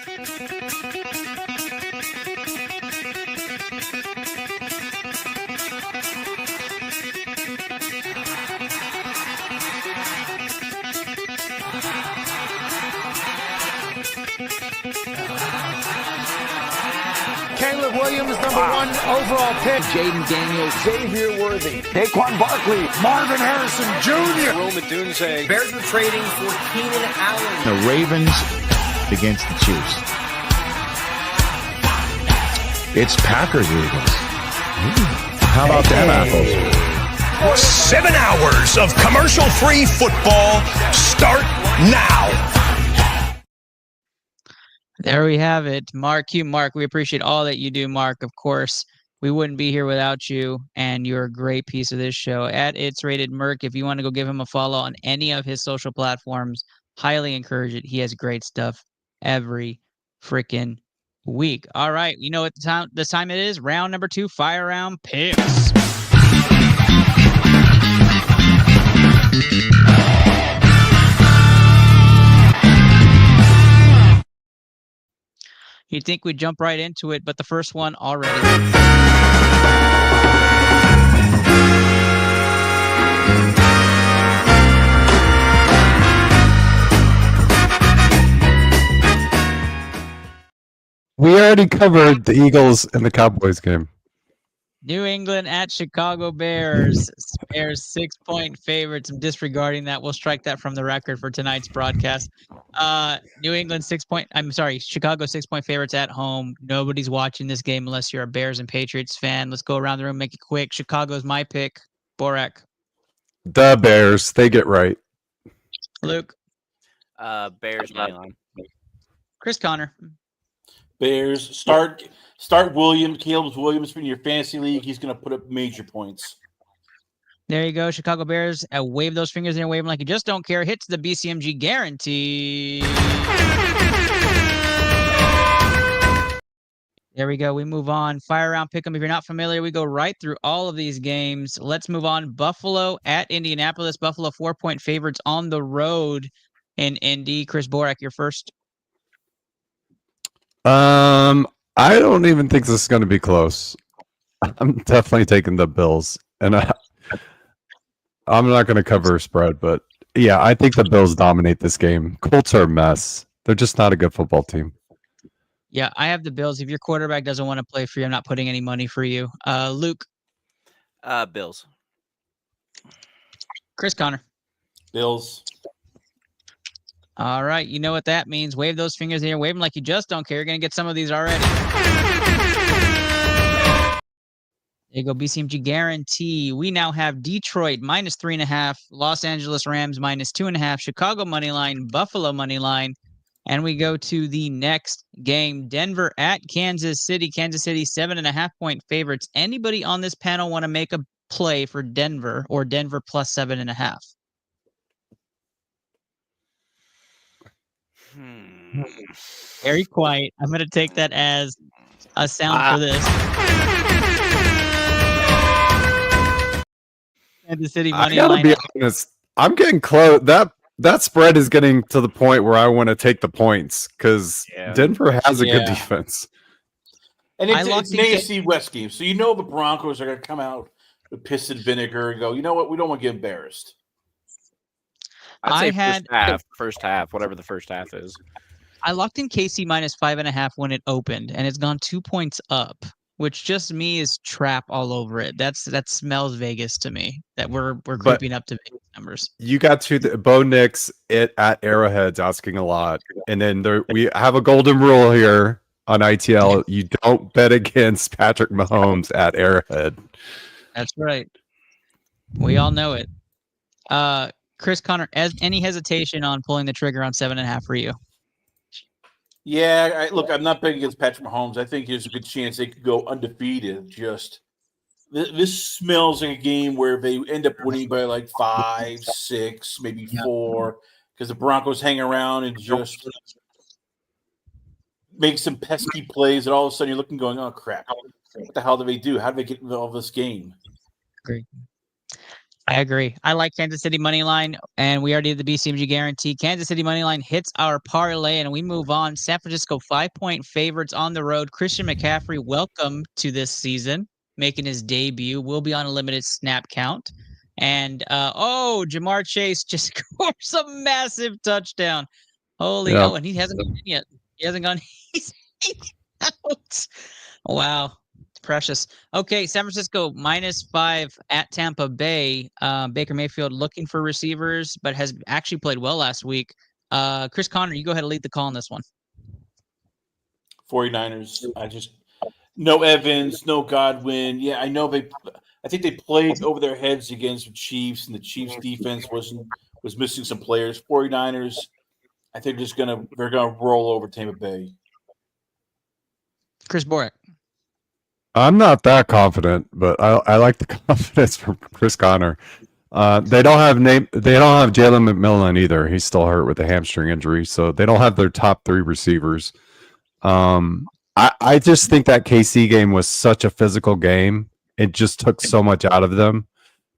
Caleb Williams, #1 overall pick. Jaden Daniels, Xavier Worthy. Daquan Barkley. Marvin Harrison Jr. Rome Dunze. Bears are trading for Keenan Allen. The Ravens against the Chiefs. It's Packers Eagles. How about that, apples? 7 hours of commercial-free football start now. There we have it. Mark, we appreciate all that you do, Mark. Of course, we wouldn't be here without you, and you're a great piece of this show. At It's Rated Merc, if you want to go give him a follow on any of his social platforms, highly encourage it. He has great stuff every freaking week. All right, you know what this time it is? Round number 2, fire round picks. You'd think we'd jump right into it, but the first one already. We already covered the Eagles and the Cowboys game. New England at Chicago Bears. Bears 6-point favorites. I'm disregarding that. We'll strike that from the record for tonight's broadcast. Chicago 6-point favorites at home. Nobody's watching this game unless you're a Bears and Patriots fan. Let's go around the room, make it quick. Chicago's my pick. Borak. The Bears, they get right. Luke. Bears money line. Chris Connor. Bears. Start Caleb Williams in your fantasy league. He's going to put up major points. There you go. Chicago Bears. Wave those fingers in, wave them like you just don't care. Hits the BCMG guarantee. There we go. We move on. Fire round pick 'em. If you're not familiar, we go right through all of these games. Let's move on. Buffalo at Indianapolis. Buffalo 4-point favorites on the road in Indy. Chris Borak, you're first. I don't even think this is going to be close. I'm definitely taking the Bills, and I'm not going to cover a spread, but yeah, I think the Bills dominate this game. Colts are a mess. They're just not a good football team. Yeah, I have the Bills. If your quarterback doesn't want to play for you, I'm not putting any money for you. Luke. Bills. Chris Connor. Bills. All right, you know what that means. Wave those fingers here. Wave them like you just don't care. You're going to get some of these already. There you go, BCMG guarantee. We now have Detroit -3.5, Los Angeles Rams -2.5, Chicago money line, Buffalo money line, and we go to the next game, Denver at Kansas City. Kansas City 7.5-point favorites. Anybody on this panel want to make a play for Denver or Denver plus 7.5? Very quiet. I'm going to take that as a sound for this. Kansas City I money gotta line. be honest. I'm getting close. That spread is getting to the point where I want to take the points because Denver has a good defense. And it's an AFC West game, so the Broncos are going to come out with piss and vinegar and go, you know what? We don't want to get embarrassed. I'd say first half, whatever the first half is. I locked in KC minus 5.5 when it opened, and it's gone 2 points up, which just me is trap all over it. That smells Vegas to me. That we're creeping up to Vegas numbers. You got Bo Nix at Arrowhead's asking a lot, and then we have a golden rule here on ITL. You don't bet against Patrick Mahomes at Arrowhead. That's right. We all know it. Chris Connor, any hesitation on pulling the trigger on 7.5 for you? Yeah, look, I'm not betting against Patrick Mahomes. I think there's a good chance they could go undefeated. Just this smells like a game where they end up winning by like 5, 6, maybe 4, because the Broncos hang around and just make some pesky plays, and all of a sudden you're looking, going, "Oh crap! What the hell do they do? How do they get involved in this game?" Great. I agree. I like Kansas City money line, and we already did the BCMG guarantee. Kansas City money line hits our parlay, and we move on. San Francisco 5-point favorites on the road. Christian McCaffrey, welcome to this season, making his debut. Will be on a limited snap count. And Jamar Chase just scores a massive touchdown. Holy Yeah. oh, and he hasn't gone in yet. He hasn't gone. He's out. Wow. Precious. Okay, San Francisco -5 at Tampa Bay. Baker Mayfield looking for receivers, but has actually played well last week. Chris Connor, you go ahead and lead the call on this one. 49ers. No Evans, no Godwin. Yeah, I know I think they played over their heads against the Chiefs, and the Chiefs defense was missing some players. 49ers, I think they're gonna roll over Tampa Bay. Chris Borak. I'm not that confident, but I like the confidence from Chris Connor. They don't have Jalen McMillan either. He's still hurt with a hamstring injury, so they don't have their top 3 receivers. I just think that KC game was such a physical game. It just took so much out of them.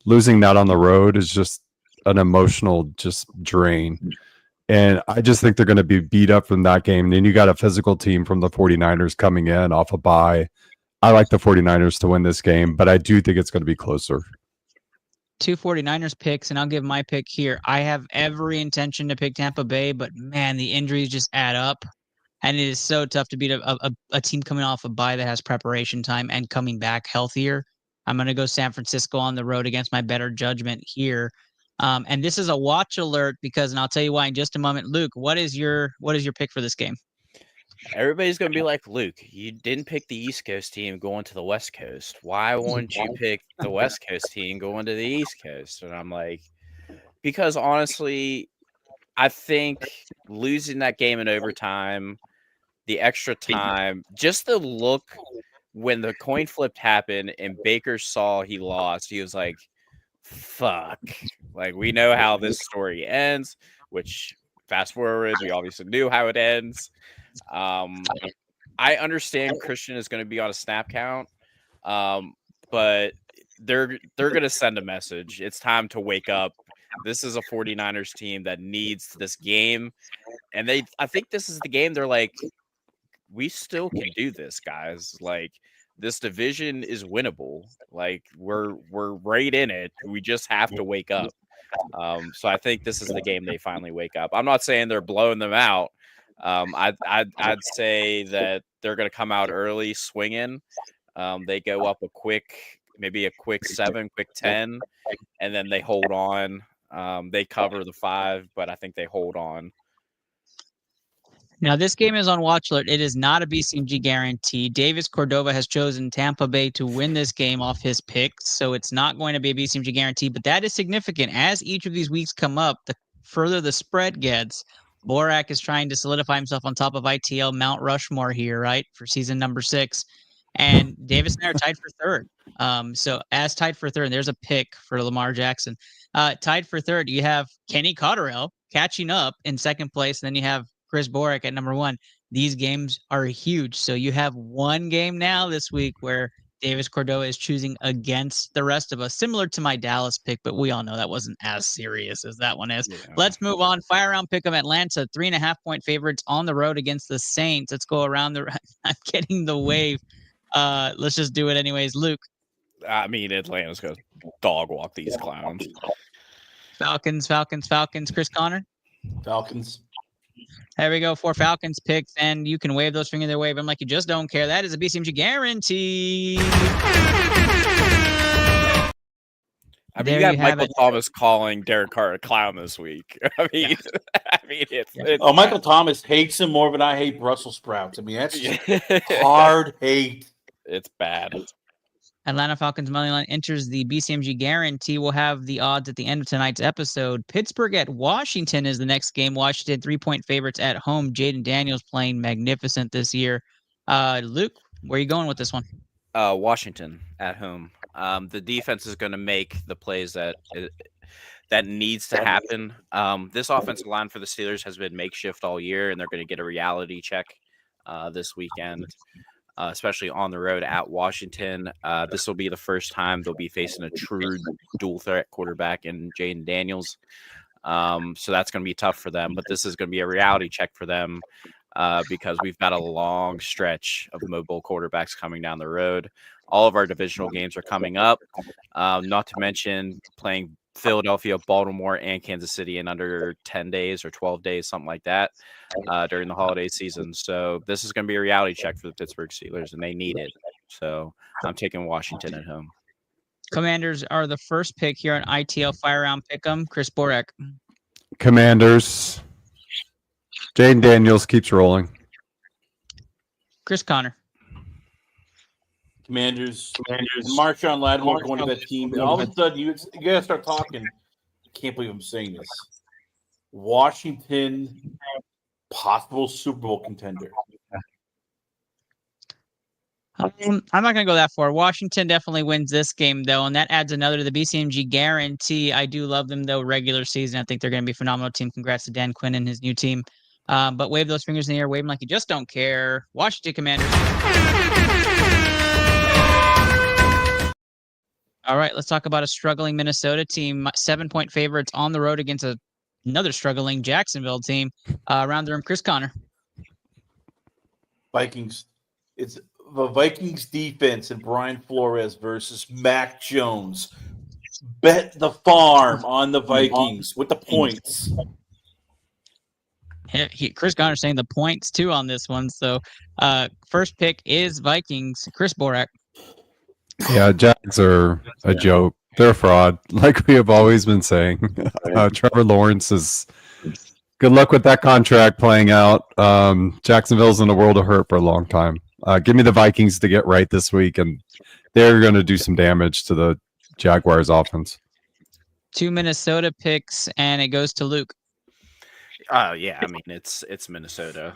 Losing that on the road is just an emotional drain. And I just think they're going to be beat up from that game. And then you got a physical team from the 49ers coming in off a bye. I like the 49ers to win this game, but I do think it's going to be closer. 2 49ers picks, and I'll give my pick here. I have every intention to pick Tampa Bay, but man, the injuries just add up. And it is so tough to beat a team coming off a bye that has preparation time and coming back healthier. I'm going to go San Francisco on the road against my better judgment here. And this is a watch alert and I'll tell you why in just a moment. Luke, what is your pick for this game? Everybody's going to be like, Luke, you didn't pick the East Coast team going to the West Coast. Why wouldn't you pick the West Coast team going to the East Coast? And I'm like, because honestly, I think losing that game in overtime, the extra time, just the look when the coin flip happened and Baker saw he lost, he was like, fuck. Like, we know how this story ends, which fast forward, we obviously knew how it ends. I understand Christian is going to be on a snap count, but they're going to send a message. It's time to wake up. This is a 49ers team that needs this game. And I think this is the game they're like, we still can do this, guys. Like, this division is winnable. Like, we're right in it. We just have to wake up. So I think this is the game they finally wake up. I'm not saying they're blowing them out. I'd say that they're going to come out early swinging. They go up maybe a quick 7, quick 10, and then they hold on. They cover the 5, but I think they hold on. Now, this game is on watch alert. It is not a BCMG guarantee. Davis Cordova has chosen Tampa Bay to win this game off his picks, so it's not going to be a BCMG guarantee, but that is significant. As each of these weeks come up, the further the spread gets, Borak is trying to solidify himself on top of ITL Mount Rushmore here, right, for season number 6. And Davis and I are tied for 3rd. So as tied for 3rd, there's a pick for Lamar Jackson. Tied for 3rd, you have Kenny Cotterell catching up in 2nd place, and then you have Chris Borak at number 1. These games are huge. So you have one game now this week where Davis Cordova is choosing against the rest of us, similar to my Dallas pick, but we all know that wasn't as serious as that one is. Yeah. Let's move on. Fire round pick 'em Atlanta, 3.5-point favorites on the road against the Saints. Let's go around the. I'm getting the wave. Let's just do it anyways. Luke. I mean, Atlanta's going to dog walk these clowns. Falcons. Chris Connor. Falcons. There we go. 4 Falcons picks, and you can wave those fingers. They wave them like you just don't care. That is a BCMG guarantee. I mean, you got Michael Thomas calling Derek Carr a clown this week. I mean, it's Michael Thomas hates him more than I hate Brussels sprouts. I mean, that's hard hate. It's bad. Atlanta Falcons money line enters the BCMG guarantee. We'll have the odds at the end of tonight's episode. Pittsburgh at Washington is the next game. Washington 3-point favorites at home. Jaden Daniels playing magnificent this year. Luke, where are you going with this one? Washington at home. The defense is going to make the plays that needs to happen. This offensive line for the Steelers has been makeshift all year, and they're going to get a reality check this weekend. Especially on the road at Washington. This will be the first time they'll be facing a true dual threat quarterback in Jaden Daniels. So that's going to be tough for them, but this is going to be a reality check for them because we've got a long stretch of mobile quarterbacks coming down the road. All of our divisional games are coming up, not to mention playing Philadelphia, Baltimore, and Kansas City in under 10 days or 12 days, something like that, during the holiday season. So this is going to be a reality check for the Pittsburgh Steelers, and they need it. So I'm taking Washington at home. Commanders are the first pick here on ITL Fire Round Pick'em. Chris Borek. Commanders. Jaden Daniels keeps rolling. Chris Connor. Commanders. Marshawn Lattimore going to that team. And all of a sudden, you got to start talking. I can't believe I'm saying this. Washington, possible Super Bowl contender. I'm not going to go that far. Washington definitely wins this game, though, and that adds another to the BCMG guarantee. I do love them, though, regular season. I think they're going to be a phenomenal team. Congrats to Dan Quinn and his new team. But wave those fingers in the air. Wave them like you just don't care. Washington Commanders. All right, let's talk about a struggling Minnesota team. 7-point favorites on the road against another struggling Jacksonville team. Around the room, Chris Connor. Vikings. It's the Vikings defense and Brian Flores versus Mac Jones. Bet the farm on the Vikings with the points. Chris Connor saying the points, too, on this one. So first pick is Vikings. Chris Borak. Yeah, Jags are a joke. They're a fraud, like we have always been saying. Trevor Lawrence is good luck with that contract playing out. Jacksonville's in a world of hurt for a long time. Give me the Vikings to get right this week, and they're going to do some damage to the Jaguars offense. 2 Minnesota picks, and it goes to Luke. Yeah, I mean, it's Minnesota.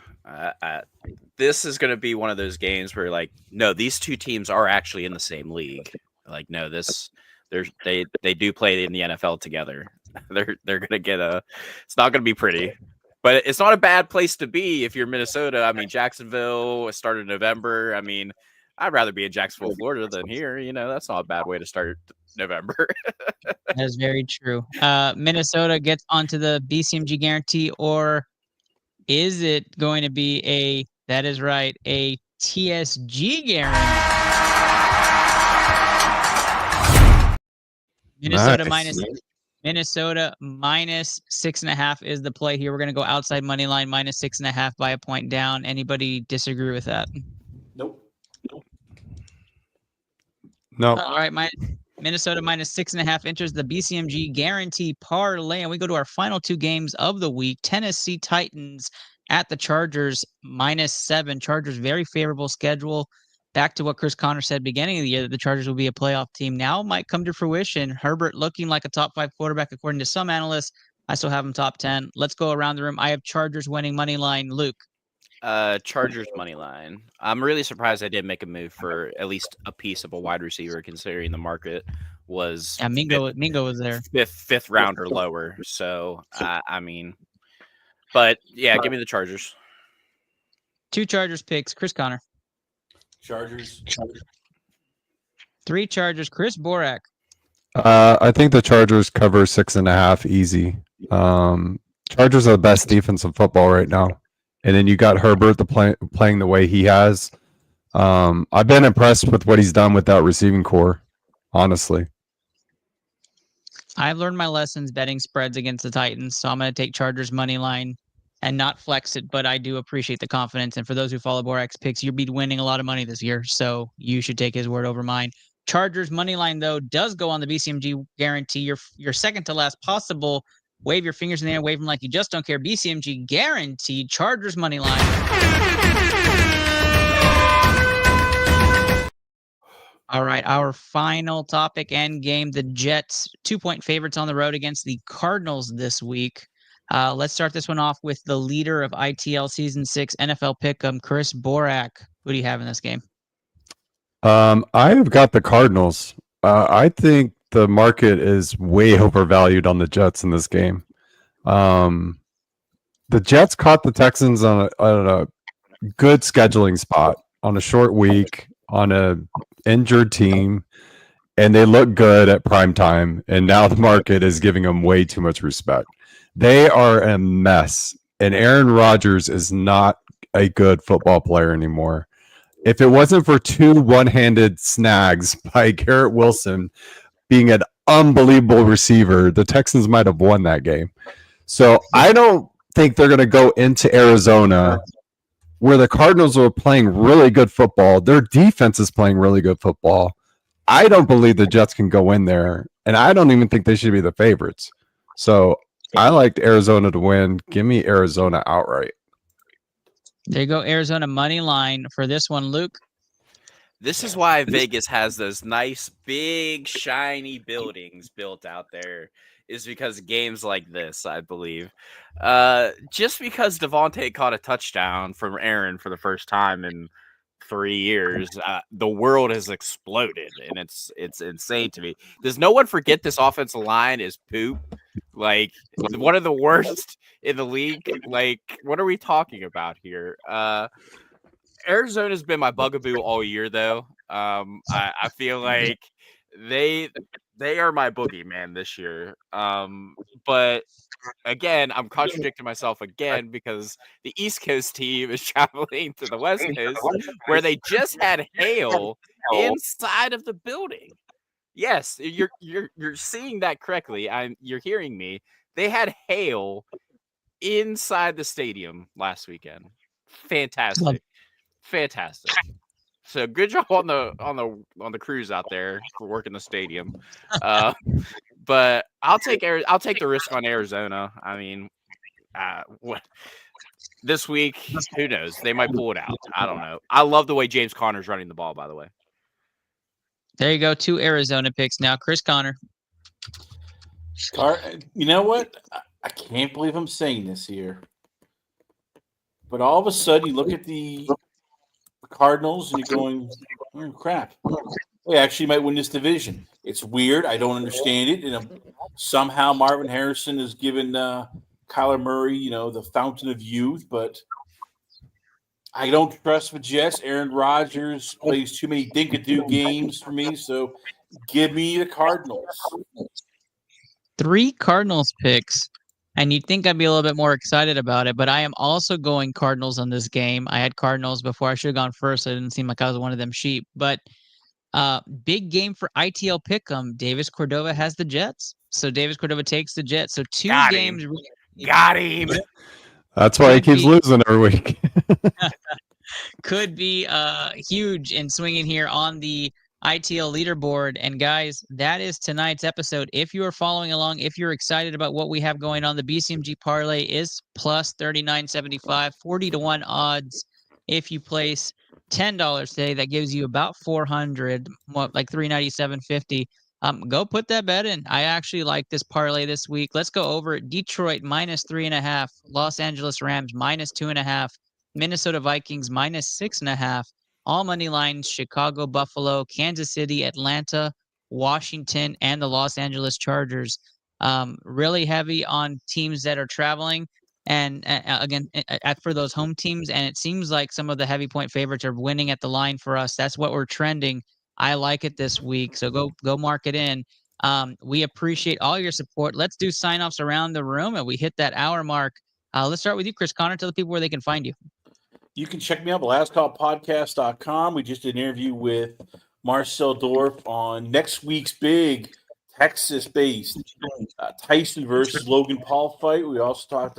This is going to be one of those games where, like, no, these two teams are actually in the same league. Like, no, they do play in the NFL together. They're going to get it's not going to be pretty, but it's not a bad place to be if you're Minnesota. I mean, Jacksonville started in November. I mean, I'd rather be in Jacksonville, Florida than here. You know, that's not a bad way to start November. That is very true. Minnesota gets onto the BCMG guarantee, or is it going to be that is right, a TSG guarantee? Minnesota minus 6.5 is the play here. We're going to go outside money line minus 6.5 by a point down. Anybody disagree with that? Nope. No. All right, Minnesota minus 6.5 enters the BCMG guarantee parlay, and we go to our final 2 games of the week. Tennessee Titans at the Chargers -7. Chargers very favorable schedule. Back to what Chris Connor said beginning of the year, that the Chargers will be a playoff team. Now might come to fruition. Herbert looking like a top 5 quarterback according to some analysts. I still have him top 10. Let's go around the room. I have Chargers winning money line. Luke. Chargers money line. I'm really surprised I didn't make a move for at least a piece of a wide receiver, considering the market was Mingo was there, fifth round or lower. So I mean, but yeah, give me the Chargers. 2 Chargers picks. Chris Connor. Chargers. 3 Chargers. Chris Borak. I think the Chargers cover 6.5 easy. Chargers are the best defense in football right now, and then you got Herbert playing the way he has. I've been impressed with what he's done with that receiving core, honestly. I've learned my lessons betting spreads against the Titans, so I'm going to take Chargers money line and not flex it, but I do appreciate the confidence. And for those who follow Borak's picks, you'll be winning a lot of money this year, so you should take his word over mine. Chargers money line, though, does go on the BCMG guarantee. Your second to last possible. Wave your fingers in the air, wave them like you just don't care. BCMG guaranteed. Chargers money line. All right, our final topic and game, the Jets, 2-point favorites on the road against the Cardinals this week. Let's start this one off with the leader of ITL Season 6 NFL Pick'em, Chris Borak. Who do you have in this game? I have got the Cardinals. I think the market is way overvalued on the Jets in this game. The Jets caught the Texans on a good scheduling spot on a short week on a injured team, and they look good at primetime, and now the market is giving them way too much respect. They are a mess, and Aaron Rodgers is not a good football player anymore. If it wasn't for 2 one-handed snags by Garrett Wilson being an unbelievable receiver, the Texans might have won that game. So I don't think they're going to go into Arizona where the Cardinals are playing really good football. Their defense is playing really good football. I don't believe the Jets can go in there, and I don't even think they should be the favorites. So I liked Arizona to win. Give me Arizona outright. There you go, Arizona money line for this one, Luke. This is why Vegas has those nice, big, shiny buildings built out there, is because of games like this, I believe. Just because Devontae caught a touchdown from Aaron for the first time in 3 years, the world has exploded, and it's insane to me. Does no one forget this offensive line is poop? Like, one of the worst in the league. Like, what are we talking about here? Arizona's been my bugaboo all year, though. I feel like they are my boogeyman this year. But again, I'm contradicting myself again because the East Coast team is traveling to the West Coast where they just had hail inside of the building. Yes, you're seeing that correctly. You're hearing me. They had hail inside the stadium last weekend. Fantastic. So good job on the crews out there for working the stadium. But I'll take the risk on Arizona. I mean, what this week? Who knows? They might pull it out. I don't know. I love the way James Conner's running the ball. By the way, there you go. 2 Arizona picks now. Chris Conner. You know what? I can't believe I'm saying this here, but all of a sudden you look at the Cardinals and you're going, oh, crap. They actually might win this division. It's weird. I don't understand it. And somehow Marvin Harrison has given Kyler Murray, the fountain of youth, but I don't trust the Jets. Aaron Rodgers plays too many dinkadoo games for me, so give me the Cardinals. 3 Cardinals picks, and you'd think I'd be a little bit more excited about it, but I am also going Cardinals on this game. I had Cardinals before. I should have gone first. It didn't seem like I was one of them sheep, but big game for ITL Pick'em. Davis Cordova has the Jets, so Davis Cordova takes the Jets. So 2 games. Got him. That's why he keeps losing every week. Could be huge in swinging here on the ITL leaderboard. And guys, that is tonight's episode. If you are following along, if you're excited about what we have going on, the BCMG parlay is plus 39.75, 40-1 odds. If you place $10 today, that gives you about 400, like 397.50. Go put that bet in. I actually like this parlay this week. Let's go over it. Detroit minus 3.5, Los Angeles Rams minus 2.5, Minnesota Vikings minus 6.5. All money lines: Chicago, Buffalo, Kansas City, Atlanta, Washington, and the Los Angeles Chargers. Really heavy on teams that are traveling. And again, for those home teams, and it seems like some of the heavy point favorites are winning at the line for us. That's what we're trending. I like it this week. So go mark it in. We appreciate all your support. Let's do sign-offs around the room, and we hit that hour mark. Let's start with you, Chris Connor. Tell the people where they can find you. You can check me out at lastcallpodcast.com. We just did an interview with Marcel Dorff on next week's big Texas-based Tyson versus Logan Paul fight. We also talked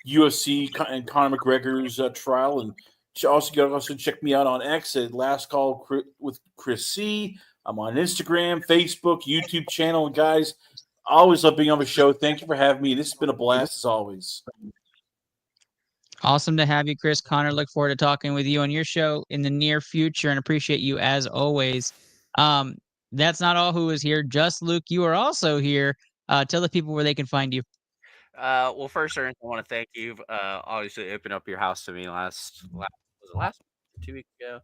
UFC and Conor McGregor's trial. And you also check me out on X at Last Call with Chris C. I'm on Instagram, Facebook, YouTube channel. And guys, I always love being on the show. Thank you for having me. This has been a blast as always. Awesome to have you, Chris Connor. Look forward to talking with you on your show in the near future and appreciate you as always. That's not all who is here. Just Luke, you are also here. Tell the people where they can find you. Well, first, Ernest, I want to thank you. Obviously, opened up your house to me last 2 weeks ago.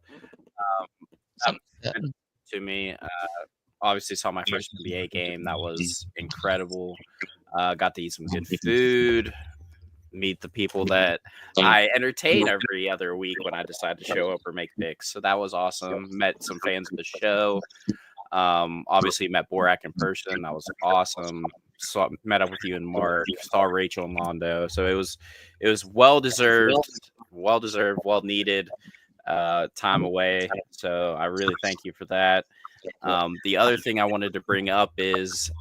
To me, obviously saw my first NBA game. That was incredible. Got to eat some good food. Meet the people that I entertain every other week when I decide to show up or make picks. So that was awesome. Met some fans of the show. Obviously met Borak in person. That was awesome. Met up with you and Mark. Saw Rachel and Londo. So it was well deserved, well needed time away. So I really thank you for that. The other thing I wanted to bring up is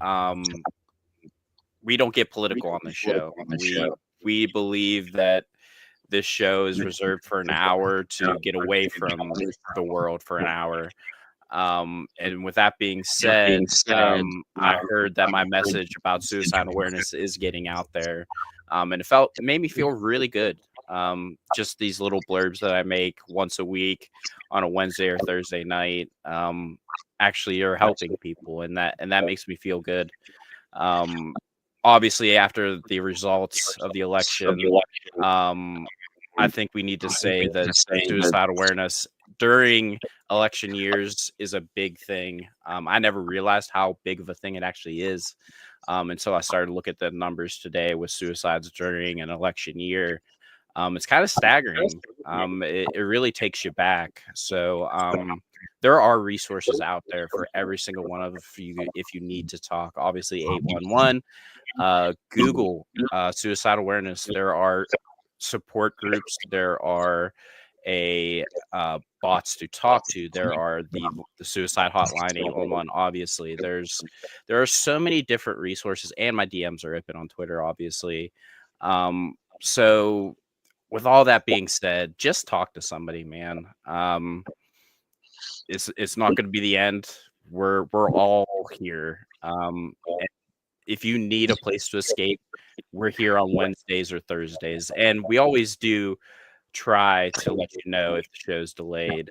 we don't get political on the show. We believe that this show is reserved for an hour to get away from the world for an hour. And with that being said, I heard that my message about suicide awareness is getting out there. And it made me feel really good. Just these little blurbs that I make once a week on a Wednesday or Thursday night actually are helping people, and that makes me feel good. Obviously, after the results of the election, I think we need to say that suicide awareness during election years is a big thing. I never realized how big of a thing it actually is until I started to look at the numbers today with suicides during an election year. It's kind of staggering. It really takes you back. So there are resources out there for every single one of you if you need to talk. Obviously, 811. Google suicide awareness. There are support groups. There are bots to talk to. There are the suicide hotline 811. Obviously, there are so many different resources, and my DMs are open on Twitter. Obviously, so with all that being said, just talk to somebody, man. It's not going to be the end. We're all here. If you need a place to escape, we're here on Wednesdays or Thursdays. And we always do try to let you know if the show's delayed.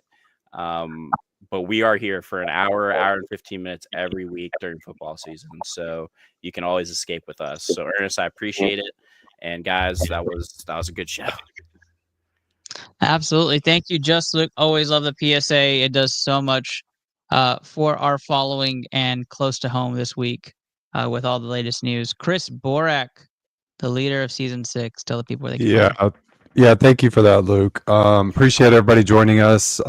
But we are here for an hour and 15 minutes every week during football season. So you can always escape with us. So Ernest, I appreciate it. And guys, that was a good show. Absolutely. Thank you, Just Luke. Always love the PSA. It does so much for our following and close to home this week with all the latest news. Chris Borak, the leader of season 6. Tell the people where they can find you. Yeah, thank you for that, Luke. Appreciate everybody joining us.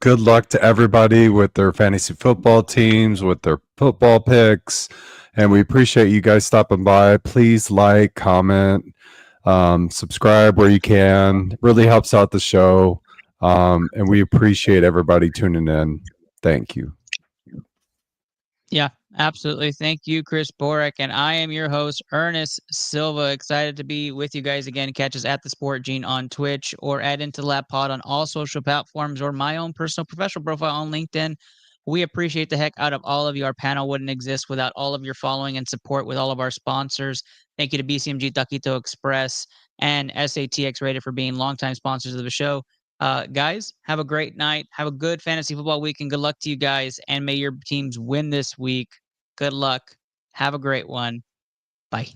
Good luck to everybody with their fantasy football teams, with their football picks. And we appreciate you guys stopping by. Please like, comment, subscribe where you can. It really helps out the show. And we appreciate everybody tuning in. Thank you. Yeah, absolutely. Thank you, Chris Borak. And I am your host, Ernest Silva. Excited to be with you guys again. Catch us at The Sport Gene on Twitch or at Into the Lab Pod on all social platforms or my own personal professional profile on LinkedIn. We appreciate the heck out of all of you. Our panel wouldn't exist without all of your following and support with all of our sponsors. Thank you to BCMG Taquito Express and SATX Rated for being longtime sponsors of the show. Guys, have a great night. Have a good fantasy football week, and good luck to you guys. And may your teams win this week. Good luck. Have a great one. Bye.